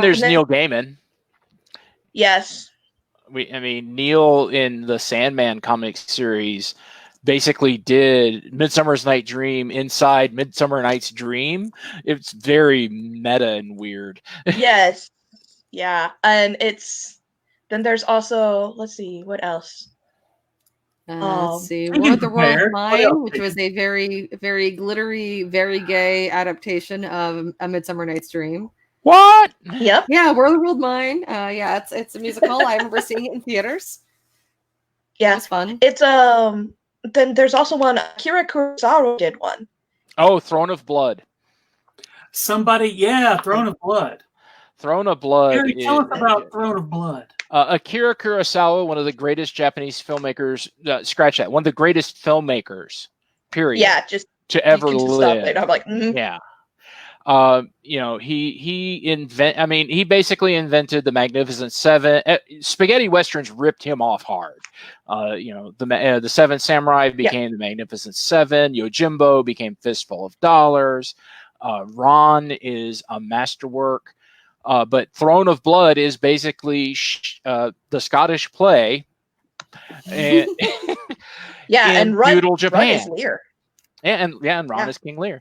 there's Neil Gaiman. Yes. Neil in the Sandman comic series basically did Midsummer's Night Dream inside Midsummer Night's Dream. It's very meta and weird. Yes. Yeah. And then there's also, let's see, what else? Let's see, War of the World Mine, which was a very, very glittery, very gay adaptation of A Midsummer Night's Dream. What? Yep. Yeah, War of the World Mine. Yeah, it's a musical. I remember seeing it in theaters. Yeah, it's fun. It's Then there's also one. Akira Kurosawa did one. Oh, Throne of Blood. Throne of Blood. Throne of Blood. Gary, tell us about Throne of Blood. Akira Kurosawa, one of the greatest Japanese filmmakers. Scratch that. One of the greatest filmmakers. Period. Yeah, just to ever live. I'm like, yeah. He basically invented the Magnificent Seven. Spaghetti westerns ripped him off hard. The Seven Samurai became the Magnificent Seven. Yojimbo became Fistful of Dollars. Ron is a masterwork. But Throne of Blood is basically the Scottish play. And and feudal Japan. Ron is Lear. And Ron is King Lear.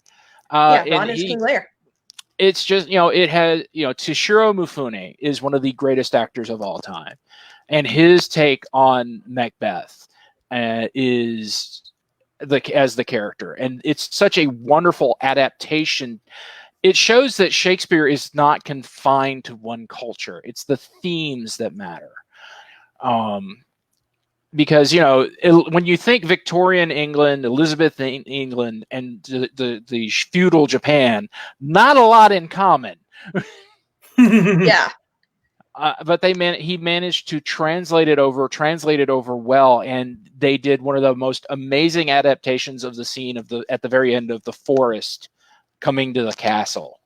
Ron is King Lear. It's just, it has, Toshiro Mifune is one of the greatest actors of all time. And his take on Macbeth is as the character. And it's such a wonderful adaptation. It shows that Shakespeare is not confined to one culture. It's the themes that matter. Because, when you think Victorian England, Elizabethan England, and the feudal Japan, not a lot in common. Yeah. But he managed to translate it over well, and they did one of the most amazing adaptations of the scene at the very end of the forest coming to the castle.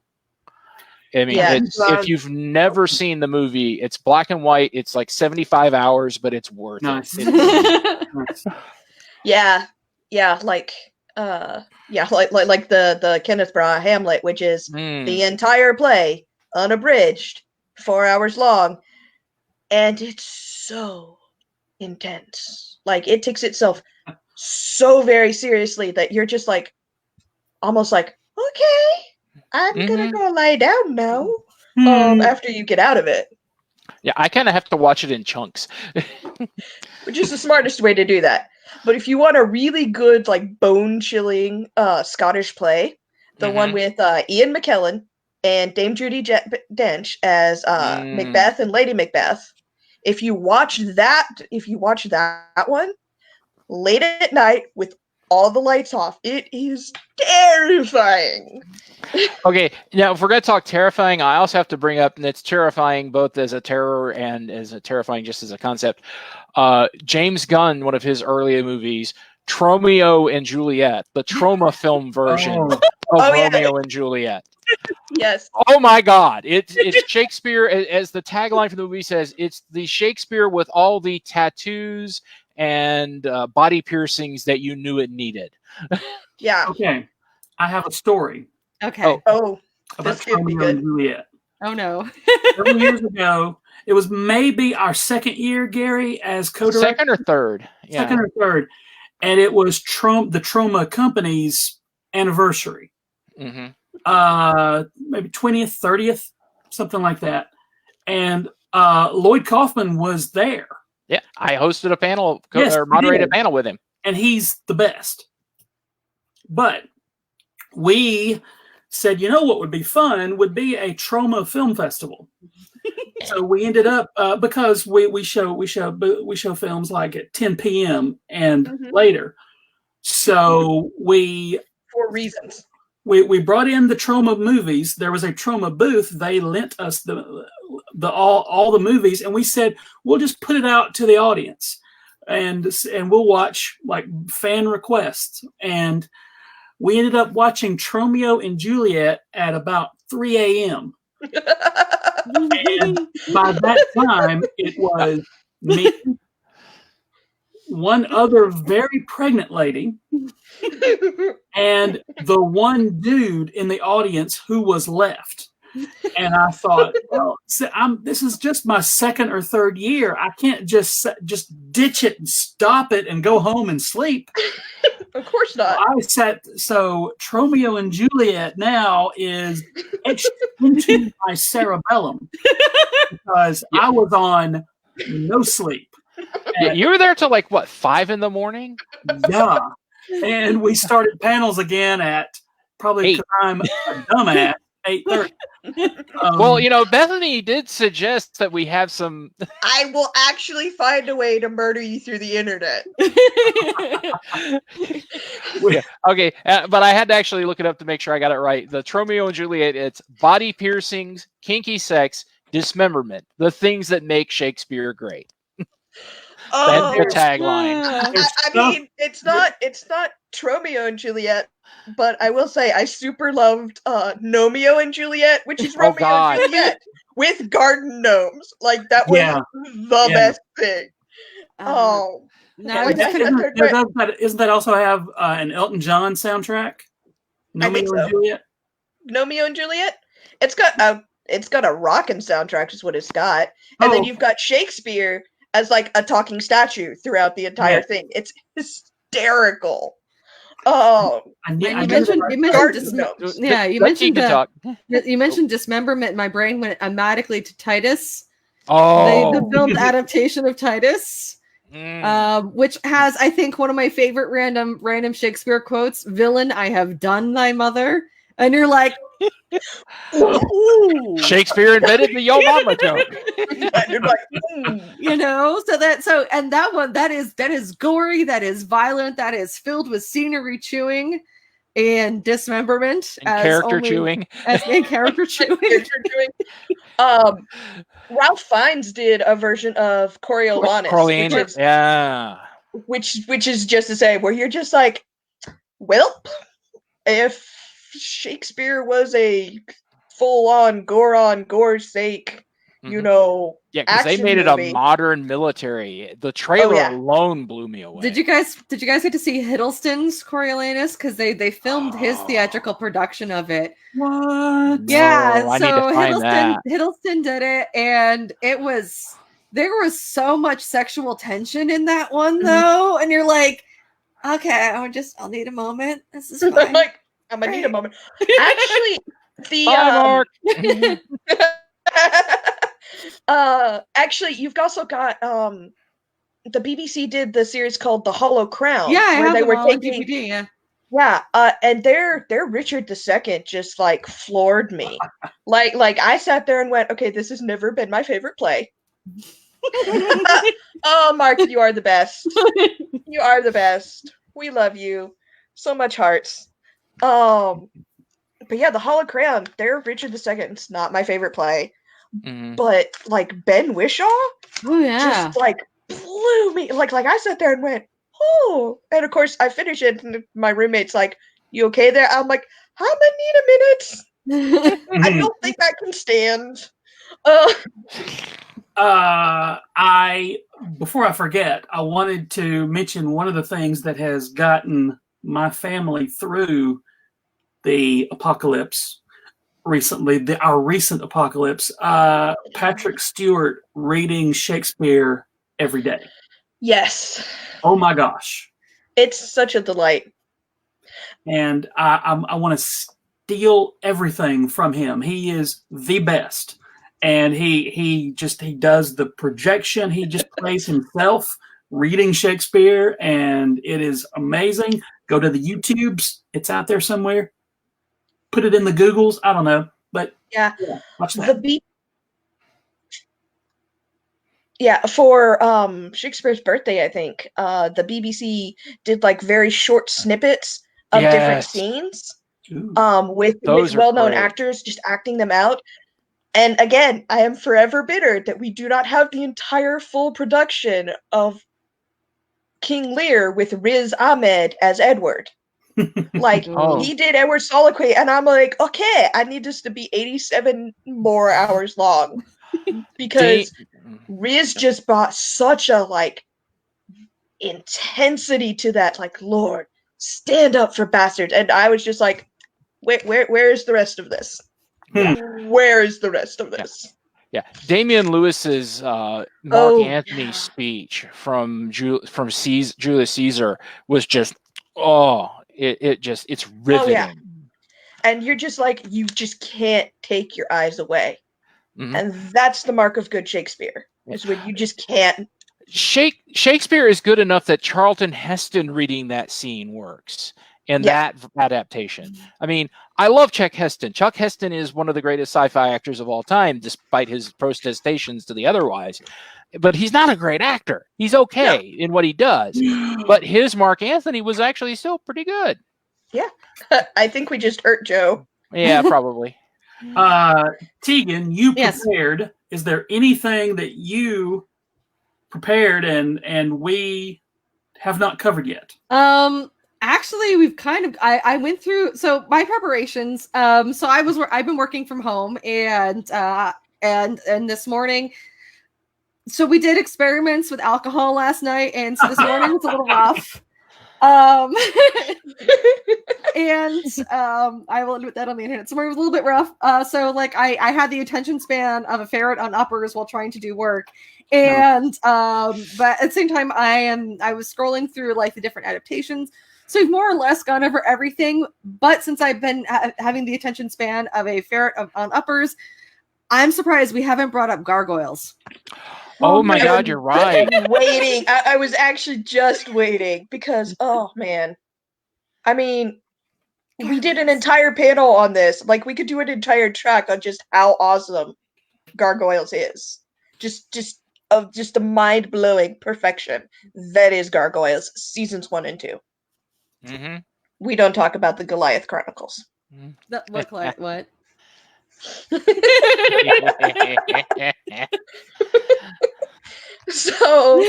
If you've never seen the movie, it's black and white. It's like 75 hours, but it's worth it. Yeah, like the Kenneth Branagh Hamlet, which is the entire play, unabridged, 4 hours long, and it's so intense. Like, it takes itself so very seriously that you're just like, almost like, okay, I'm gonna go lie down now. After you get out of it. Yeah, I kind of have to watch it in chunks. Which is the smartest way to do that. But if you want a really good, like, bone-chilling Scottish play, the one with Ian McKellen and Dame Judi Dench as Macbeth and Lady Macbeth, if you watch that one late at night with all the lights off, it is terrifying. Okay, now if we're going to talk terrifying, I also have to bring up, and it's terrifying both as a terror and as a terrifying just as a concept. James Gunn, one of his earlier movies, Tromeo and Juliet, the Troma film version of Romeo and Juliet. Yes. Oh my God! It's Shakespeare, as the tagline for the movie says. It's the Shakespeare with all the tattoos and body piercings that you knew it needed. Yeah. Okay, I have a story. Okay. Oh, about Romeo and Juliet. Oh no. Several years ago, it was maybe our second year, Gary, as co-director. Second or third? Yeah. Second or third, and it was the Troma Company's anniversary. Mm-hmm. Maybe 20th, 30th, something like that. And Lloyd Kaufman was there. Yeah, I hosted a panel Yes, or you moderated did. a panel with him. And he's the best. But we said, you know what would be fun would be a trauma film festival. So we ended up because we show films like at 10 p.m. and later. So For reasons. we brought in the trauma movies. There was a trauma booth. They lent us all the movies, and we said we'll just put it out to the audience, and we'll watch like fan requests. And we ended up watching Romeo and Juliet at about 3 a.m. And by that time, it was me, one other very pregnant lady, and the one dude in the audience who was left. And I thought, well, this is just my second or third year. I can't just ditch it and stop it and go home and sleep. Of course not. So Romeo and Juliet now is etched into my cerebellum because I was on no sleep. You were there till like what, 5 a.m? Yeah. And we started panels again at probably, because I'm a dumbass, 8:30. Well, Bethany did suggest that we have some. I will actually find a way to murder you through the internet. Yeah, okay, but I had to actually look it up to make sure I got it right. The Romeo and Juliet, it's body piercings, kinky sex, dismemberment, the things that make Shakespeare great. That's the tagline. I mean, it's not Romeo and Juliet, but I will say I super loved Nomeo and Juliet, which is Romeo and Juliet with garden gnomes. Like that was the best thing. No, isn't that also have an Elton John soundtrack? Nomeo and Juliet. Nomeo and Juliet. It's got a rockin' soundtrack, is what it's got, and then you've got Shakespeare as like a talking statue throughout the entire thing. It's hysterical. Oh, you mentioned dismemberment. My brain went automatically to Titus. The filmed adaptation of Titus, which has, I think, one of my favorite random Shakespeare quotes: "Villain, I have done thy mother," and you're like, ooh. Shakespeare invented the yo mama joke. That is gory, that is violent, that is filled with scenery chewing and dismemberment and character chewing. Ralph Fiennes did a version of Coriolanus, which is just to say where you're just like, well, if Shakespeare was a full-on gore's sake, because they made it a modern military. The trailer alone blew me away. Did you guys get to see Hiddleston's Coriolanus? Because they filmed his theatrical production of it. What? Yeah, I so need to find Hiddleston did it, and there was so much sexual tension in that one though, and you're like, okay, I'll need a moment. This is fine. I'm gonna need a moment. Actually, actually, you've also got the BBC did the series called The Hollow Crown. Yeah, where they were taking DVD, and their Richard II just like floored me. like I sat there and went, okay, this has never been my favorite play. Oh, Mark, you are the best. You are the best. We love you. So much hearts. But yeah, The Hollow Crown, their Richard II, it's not my favorite play. But like Ben Whishaw, just like blew me. Like I sat there and went, oh, and of course I finished it, and my roommate's like, "You okay there?" I'm like, "I'm gonna need a minute. I don't think I can stand." Before I forget, I wanted to mention one of the things that has gotten my family through the apocalypse recently, our recent apocalypse, Patrick Stewart reading Shakespeare every day. Yes. Oh my gosh. It's such a delight. And I want to steal everything from him. He is the best. and he does the projection. He just plays himself reading Shakespeare, and it is amazing. Go to the YouTubes; it's out there somewhere. Put it in the Googles. I don't know, but Yeah, watch that. For Shakespeare's birthday, I think the BBC did like very short snippets of different scenes, with well-known actors just acting them out. And again, I am forever bitter that we do not have the entire full production of King Lear with Riz Ahmed as Edward. Like, he did Edward's Soliloquy, and I'm like, okay, I need this to be 87 more hours long. Because Riz just brought such a, like, intensity to that, like, Lord, stand up for bastards. And I was just like, where is the rest of this? Where is the rest of this? Yeah, Damian Lewis's Mark Antony speech from Julius Caesar was just it's riveting. Oh, yeah. And you're just like, you just can't take your eyes away. Mm-hmm. And that's the mark of good Shakespeare, is when you just can't. Shakespeare is good enough that Charlton Heston reading that scene works. And that adaptation. I mean, I love Chuck Heston. Chuck Heston is one of the greatest sci-fi actors of all time, despite his protestations to the otherwise. But he's not a great actor. He's okay in what he does. But his Mark Antony was actually still pretty good. Yeah. I think we just hurt Joe. Yeah, probably. Tegan, you prepared. Yes. Is there anything that you prepared and we have not covered yet? Actually, we've kind of. I went through my preparations. So I've been working from home, and this morning. So we did experiments with alcohol last night, and so this morning was a little rough. I will admit that on the internet. So it was a little bit rough. So like I had the attention span of a ferret on uppers while trying to do work. And but at the same time I was scrolling through like the different adaptations. So we've more or less gone over everything, but since I've been having the attention span of a ferret on uppers, I'm surprised we haven't brought up gargoyles. Oh my God, you're right. Waiting. I was actually just waiting because, oh man. I mean, we did an entire panel on this. Like, we could do an entire track on just how awesome Gargoyles is. Just a mind-blowing perfection that is Gargoyles, seasons 1 and 2. Mm-hmm. We don't talk about the Goliath Chronicles. What? So,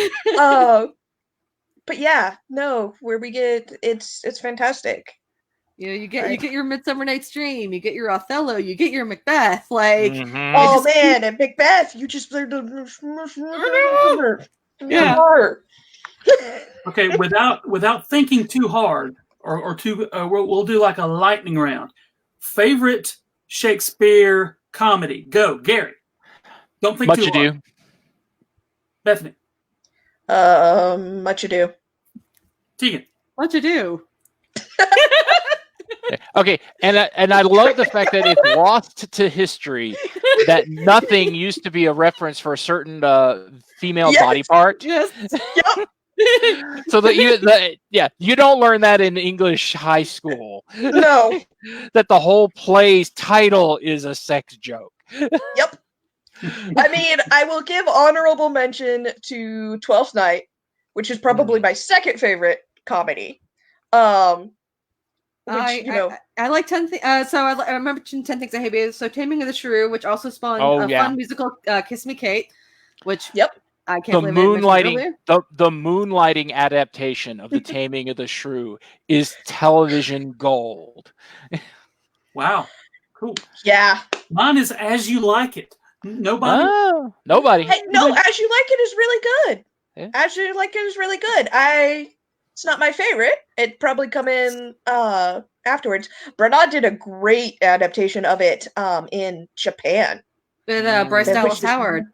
but yeah, no, where we get it's fantastic. You get your Midsummer Night's Dream, you get your Othello, you get your Macbeth, like man, and Macbeth, you just Okay, without thinking too hard or too, we'll do like a lightning round. Favorite Shakespeare comedy? Go, Gary. Don't think Much too Ado. hard. Bethany. Much Ado. Tegan. Much Ado. Okay, and I love the fact that it's lost to history that nothing used to be a reference for a certain female body part. Yes. Yep. So that you don't learn that in English high school. No. That the whole play's title is a sex joke. Yep. I mean, I will give honorable mention to Twelfth Night, which is probably my second favorite comedy. I like 10 things. So I remember 10 Things I Hate. So Taming of the Shrew, which also spawned a fun musical, Kiss Me Kate, which I can't believe the moonlighting adaptation of The Taming of the Shrew is television gold. Wow, cool. Yeah, mine is As You Like It. Nobody. Oh, nobody. Hey, no, As You Like It is really good. Yeah. As You Like It is really good. It's not my favorite. It'd probably come in afterwards. Branagh did a great adaptation of it in Japan. With Bryce Dallas Howard.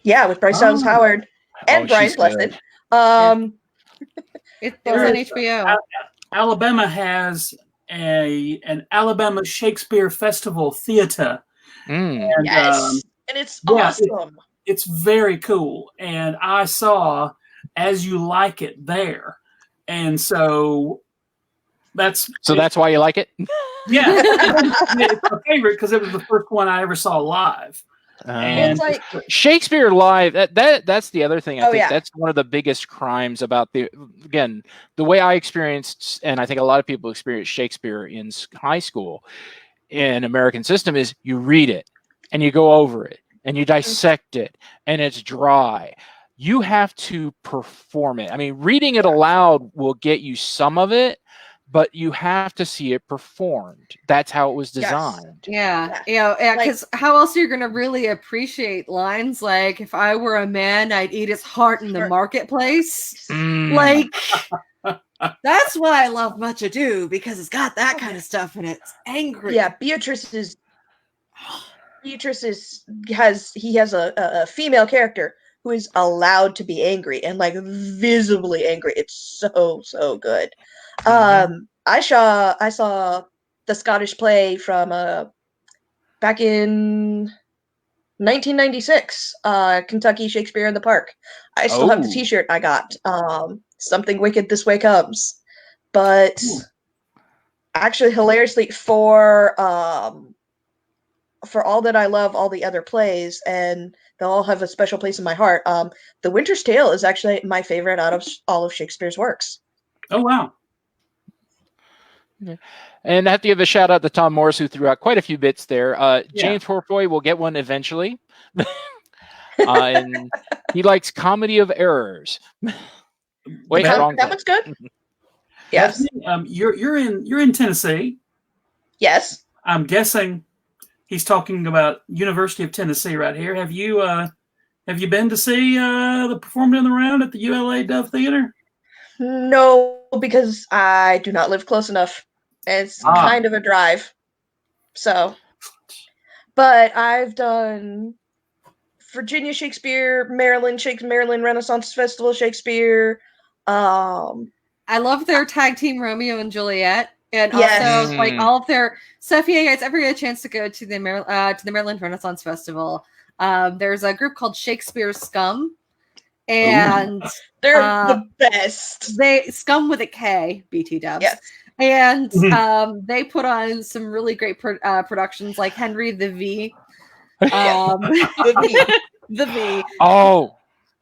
Yeah, with Bryce Dallas Howard and Brian Blessed. It was on HBO. Alabama has an Alabama Shakespeare Festival Theater. Yes. and it's Yeah, awesome. It's very cool, and I saw As You Like It there, and so that's why you like it. Yeah, it's my favorite because it was the first one I ever saw live. And It's like Shakespeare live. That's the other thing. I think yeah. that's one of the biggest crimes about the way I experienced, and I think a lot of people experience Shakespeare in high school in American system is you read it and you go over it and you dissect it and it's dry. You have to perform it. I mean, reading it aloud will get you some of it, but you have to see it performed. That's how it was designed. Yeah. Because how else are you going to really appreciate lines like, if I were a man, I'd eat his heart in the marketplace? Like, that's why I love Much Ado, because it's got that kind of stuff and it's angry. Yeah, Beatrice has a female character who is allowed to be angry and like visibly angry. It's so good. I saw the Scottish play from back in 1996, Kentucky Shakespeare in the Park. I still have the T-shirt I got. Something Wicked This Way Comes, but actually, hilariously, for All That I Love, all the other plays, and they'll all have a special place in my heart. The Winter's Tale is actually my favorite out of all of Shakespeare's works. Oh wow! Yeah. And I have to give a shout out to Tom Morris, who threw out quite a few bits there. James Portboy will get one eventually. And he likes Comedy of Errors. Wait, wrong. That one's good. Yes. You're in Tennessee. Yes. I'm guessing he's talking about University of Tennessee right here. Have you been to see the Performed in the Round at the ULA Dove Theater? No, because I do not live close enough. It's kind of a drive. So, but I've done Virginia Shakespeare, Maryland Renaissance Festival Shakespeare. I love their tag team Romeo and Juliet, and also like all of their stuff. Yeah, guys, ever get a chance to go to the Maryland Renaissance Festival? There's a group called Shakespeare Scum. And they're the best. They Scum with a K, BT dubs. Yes. And they put on some really great productions like Henry the V. The V. Oh.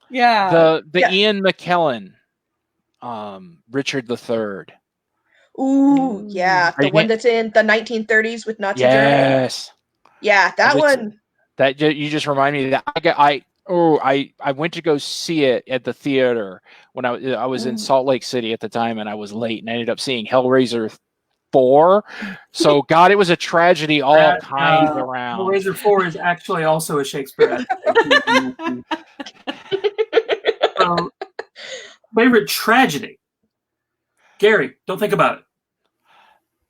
Yeah. The Ian McKellen. Richard III. Ooh, yeah. The one that's in the 1930s with Nazi Germany. Yes. Yeah, that one. That you just remind me that I went to go see it at the theater when I was in Salt Lake City at the time, and I was late, and I ended up seeing Hellraiser 4. So God, it was a tragedy all kinds around. Hellraiser 4 is actually also a Shakespeare adaptation. Favorite tragedy, Gary? Don't think about it.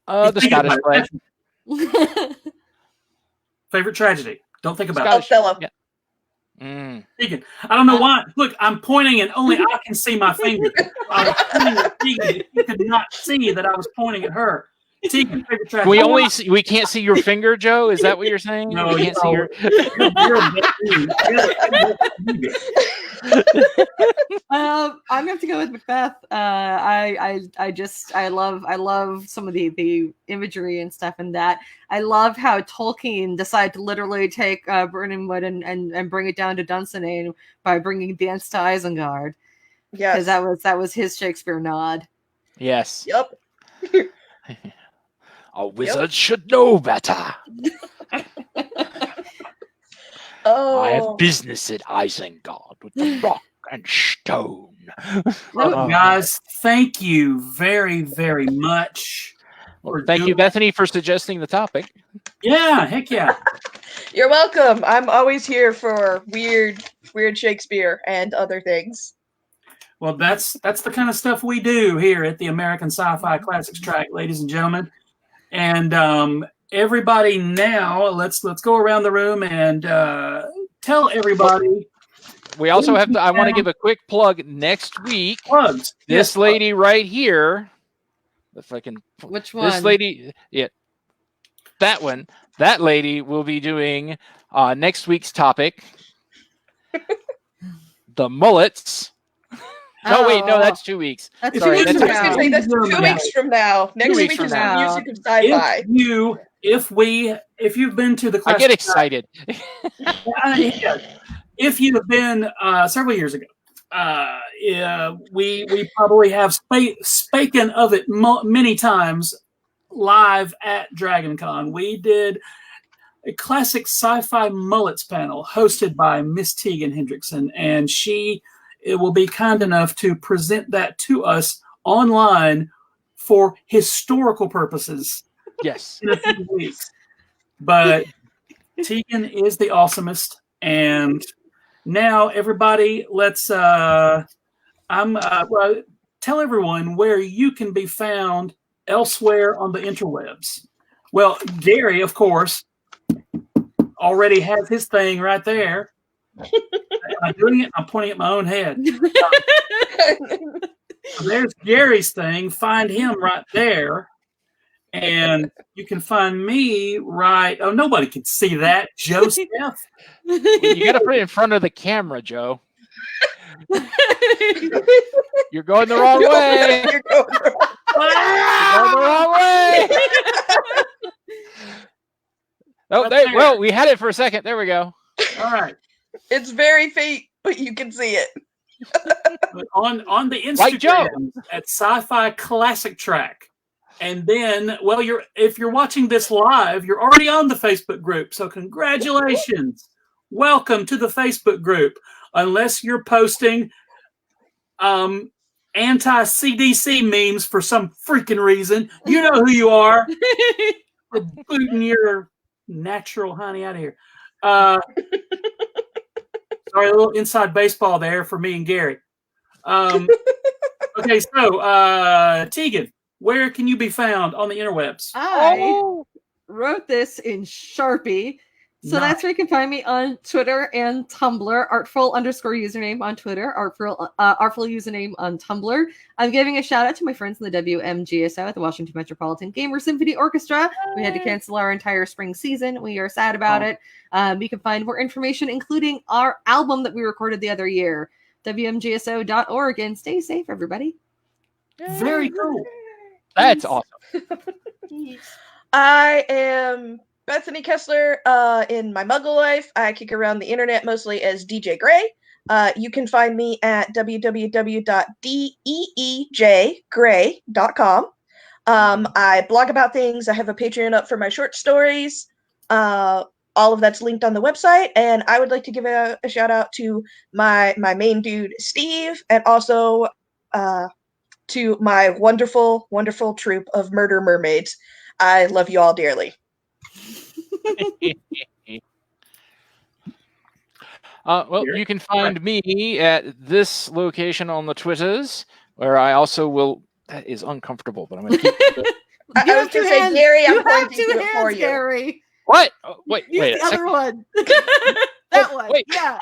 The Scottish play. Favorite tragedy. Don't think about it. Othello. Yeah. Tegan, I don't know why. Look, I'm pointing and only I can see my finger. I was pointing at Tegan. You could not see that I was pointing at her. Tegan, favorite tragedy. We can't see your finger, Joe? Is that what you're saying? No, we can't see your. I'm gonna have to go with Macbeth. I love some of the imagery and stuff in that. I love how Tolkien decided to literally take Burning Wood and bring it down to Dunsinane by bringing Dance to Isengard. Yes, because that was his Shakespeare nod. Yes. Yep. A wizard should know better. I have business at Isengard with the rock and stone. Well, guys, thank you very, very much. Thank you, Bethany, for suggesting the topic. Yeah, heck yeah. You're welcome. I'm always here for weird Shakespeare and other things. Well, that's the kind of stuff we do here at the American Sci-Fi Classics track, ladies and gentlemen. And everybody now, let's go around the room and tell everybody. We also have to. I want to give a quick plug. Next week, plugs. This lady right here. If I can. Which one? This lady. Yeah. that one. That lady will be doing next week's topic, the mullets. No, wait, no, that's 2 weeks. That's Sorry, 2 weeks that's from I was gonna now. say that's 2 weeks from now. Next 2 week weeks is from the now. music of sci-fi. If you've been to the I get classic, excited. if you have been several years ago, we probably have spoken of it many times live at DragonCon. We did a classic sci-fi mullets panel hosted by Miss Tegan Hendrickson, and it will be kind enough to present that to us online for historical purposes Yes. in a few weeks. But Tegan is the awesomest, and now everybody, let's tell everyone where you can be found elsewhere on the interwebs. Well, Gary, of course, already has his thing right there. I'm doing it. I'm pointing at my own head. So there's Gary's thing. Find him right there. And you can find me right. Oh, nobody can see that. Joseph. You got to put it in front of the camera, Joe. You're going the wrong way. You're going You're going the wrong way. Oh, well, we had it for a second. There we go. All right. It's very faint, but you can see it. on the Instagram Like Joe. at Sci-Fi Classic Track. And then, well, if you're watching this live, you're already on the Facebook group. So congratulations. Welcome to the Facebook group. Unless you're posting anti-CDC memes for some freaking reason. You know who you are. Booting your natural honey out of here. Sorry, a little inside baseball there for me and Gary. Okay, so Tegan, where can you be found on the interwebs? I wrote this in Sharpie. So Nice. that's where you can find me on Twitter and Tumblr. Artful_username on Twitter. Artful username on Tumblr. I'm giving a shout out to my friends in the WMGSO at the Washington Metropolitan Gamer Symphony Orchestra. We had to cancel our entire spring season. We are sad about it. You can find more information, including our album that we recorded the other year. WMGSO.org. And stay safe, everybody. Very cool. That's awesome. I am Bethany Kesler in my Muggle life. I kick around the internet mostly as DJ Gray. You can find me at www.deejgray.com. I blog about things. I have a Patreon up for my short stories. All of that's linked on the website. And I would like to give a shout out to my main dude, Steve, and also to my wonderful, wonderful troupe of murder mermaids. I love you all dearly. Well, you can find me at this location on the Twitters, where I also will. That is uncomfortable, but I'm going to keep it. I was going to say, Gary, I'm pointing to it for you. Gary. What? Oh, wait, Use wait. the other one. That one. Wait. Yeah.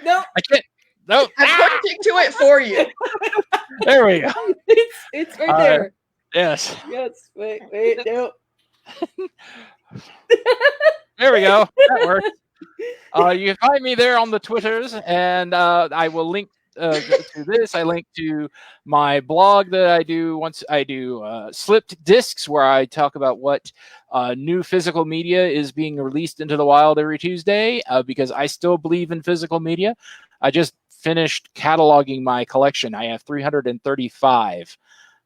No. I can't. No. I'm pointing to it for you. There we go. It's right there. Yes. Yes. Wait. No. There we go. That works. You can find me there on the Twitters, and I will link to this. I link to my blog that I do once I do Slipped Discs, where I talk about what new physical media is being released into the wild every Tuesday, because I still believe in physical media. I just finished cataloging my collection. I have 335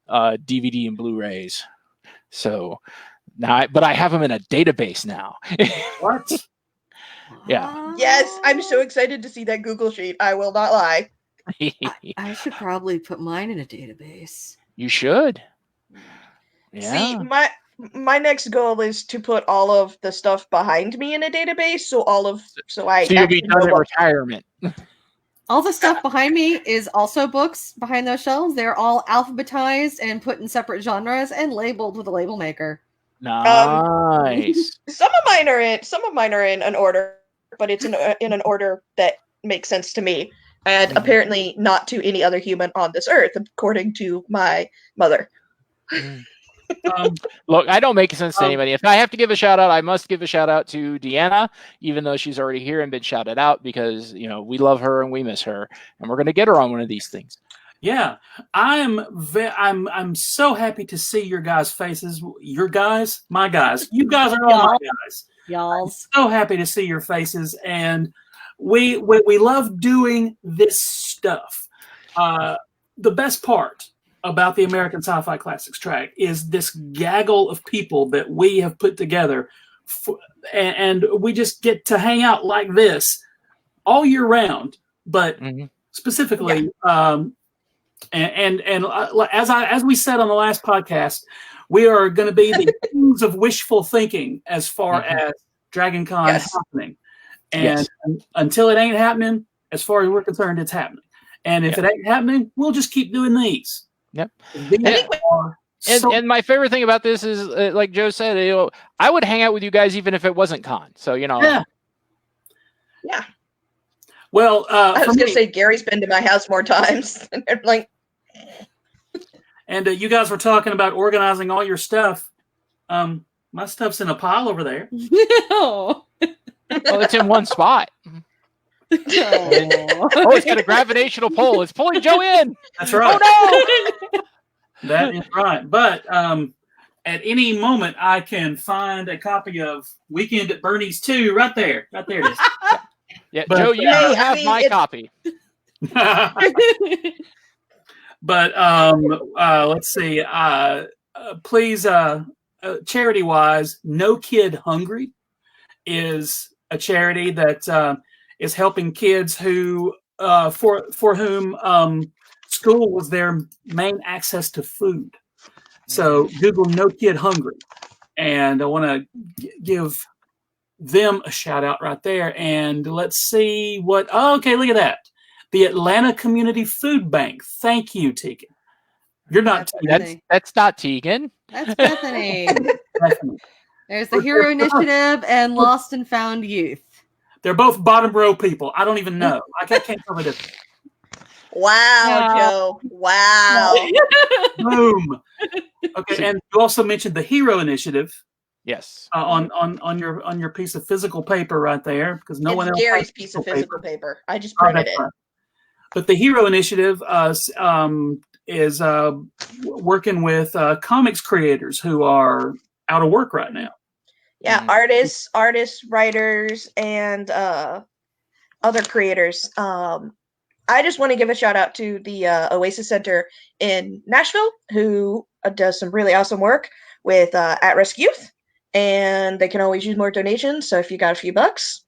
DVD and Blu-rays. So now, but I have them in a database now. What? Yeah. Yes, I'm so excited to see that Google sheet. I will not lie. I should probably put mine in a database. You should. Yeah. See, my next goal is to put all of the stuff behind me in a database, so you'll be done in retirement. All the stuff behind me is also books behind those shelves. They're all alphabetized and put in separate genres and labeled with a label maker. Nice. Some of mine are in an order, but it's in an order that makes sense to me, and apparently not to any other human on this earth, according to my mother. Look, I don't make sense to anybody. If I have to give a shout out, I must give a shout out to Deanna, even though she's already here and been shouted out, because we love her and we miss her, and we're going to get her on one of these things. Yeah, I'm so happy to see your guys' faces. Your guys, my guys. You guys are all my guys. Y'all. So happy to see your faces, and we love doing this stuff. The best part about the American Sci-Fi Classics track is this gaggle of people that we have put together, and we just get to hang out like this all year round. But specifically, and as we said on the last podcast, we are going to be the kings of wishful thinking as far as Dragon Con happening. And until it ain't happening, as far as we're concerned, it's happening. And if it ain't happening, we'll just keep doing these. Yep. And my favorite thing about this is, like Joe said, I would hang out with you guys even if it wasn't con. So, Yeah. Well, I was going to say Gary's been to my house more times. And you guys were talking about organizing all your stuff. My stuff's in a pile over there. No. It's in one spot. It's got a gravitational pull. It's pulling Joe in. That's right. Oh no! That is right. But at any moment, I can find a copy of Weekend at Bernie's 2 right there. Right there it is. Yeah, but, Joe, you have my copy. But let's see. Please, charity-wise, No Kid Hungry is a charity that is helping kids who, for whom school was their main access to food. So Google No Kid Hungry, and I want to give them a shout out right there. And let's see what. Oh, okay, look at that. The Atlanta Community Food Bank. Thank you, Tegan. You're not. That's not Tegan. That's Bethany. Bethany. There's the Hero Initiative and Lost and Found Youth. They're both bottom row people. I don't even know. I can't tell the difference. Wow, Joe. Wow. Boom. Okay, and you also mentioned the Hero Initiative. Yes. On your piece of physical paper right there, because no one else Gary's has piece of physical paper. I just printed it. Right. But the Hero Initiative is working with comics creators who are out of work right now. Yeah, artists, writers, and other creators. I just want to give a shout out to the Oasis Center in Nashville, who does some really awesome work with at-risk youth, and they can always use more donations. So if you got a few bucks,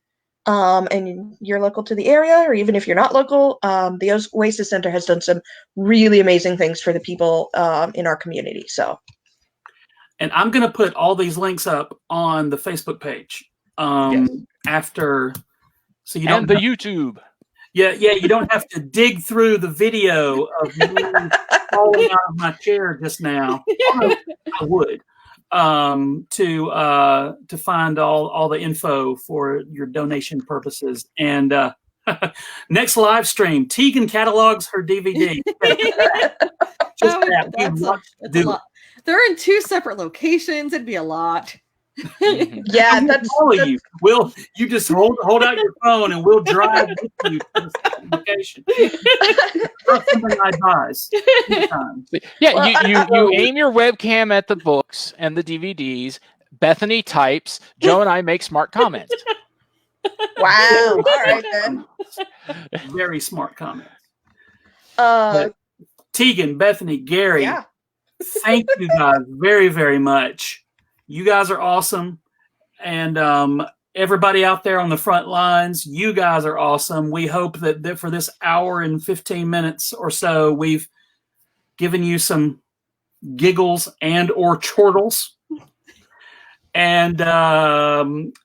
and you're local to the area, or even if you're not local, the Oasis Center has done some really amazing things for the people in our community. So. And I'm going to put all these links up on the Facebook page after, so you don't. And the YouTube. Yeah, you don't have to dig through the video of me falling out of my chair just now. I would to find all the info for your donation purposes. And next live stream, Tegan catalogs her DVD. Just that's a lot. They're in 2 separate locations. It'd be a lot. Yeah, that's you. You just hold out your phone and we'll drive with you to this location. That's something I advise. Yeah, you aim your webcam at the books and the DVDs. Bethany types. Joe and I make smart comments. Wow. All right then. Very smart comments. Tegan, Bethany, Gary. Yeah. Thank you guys very, very much. You guys are awesome. And everybody out there on the front lines, you guys are awesome. We hope that for this hour and 15 minutes or so, we've given you some giggles and or chortles. And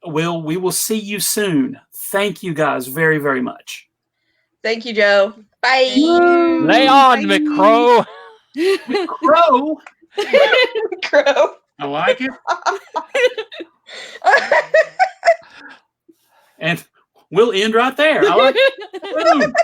we will see you soon. Thank you guys very, very much. Thank you, Joe. Bye. Lay on, McCrow. Crow. Crow. I like it. And we'll end right there. I like it. Boom.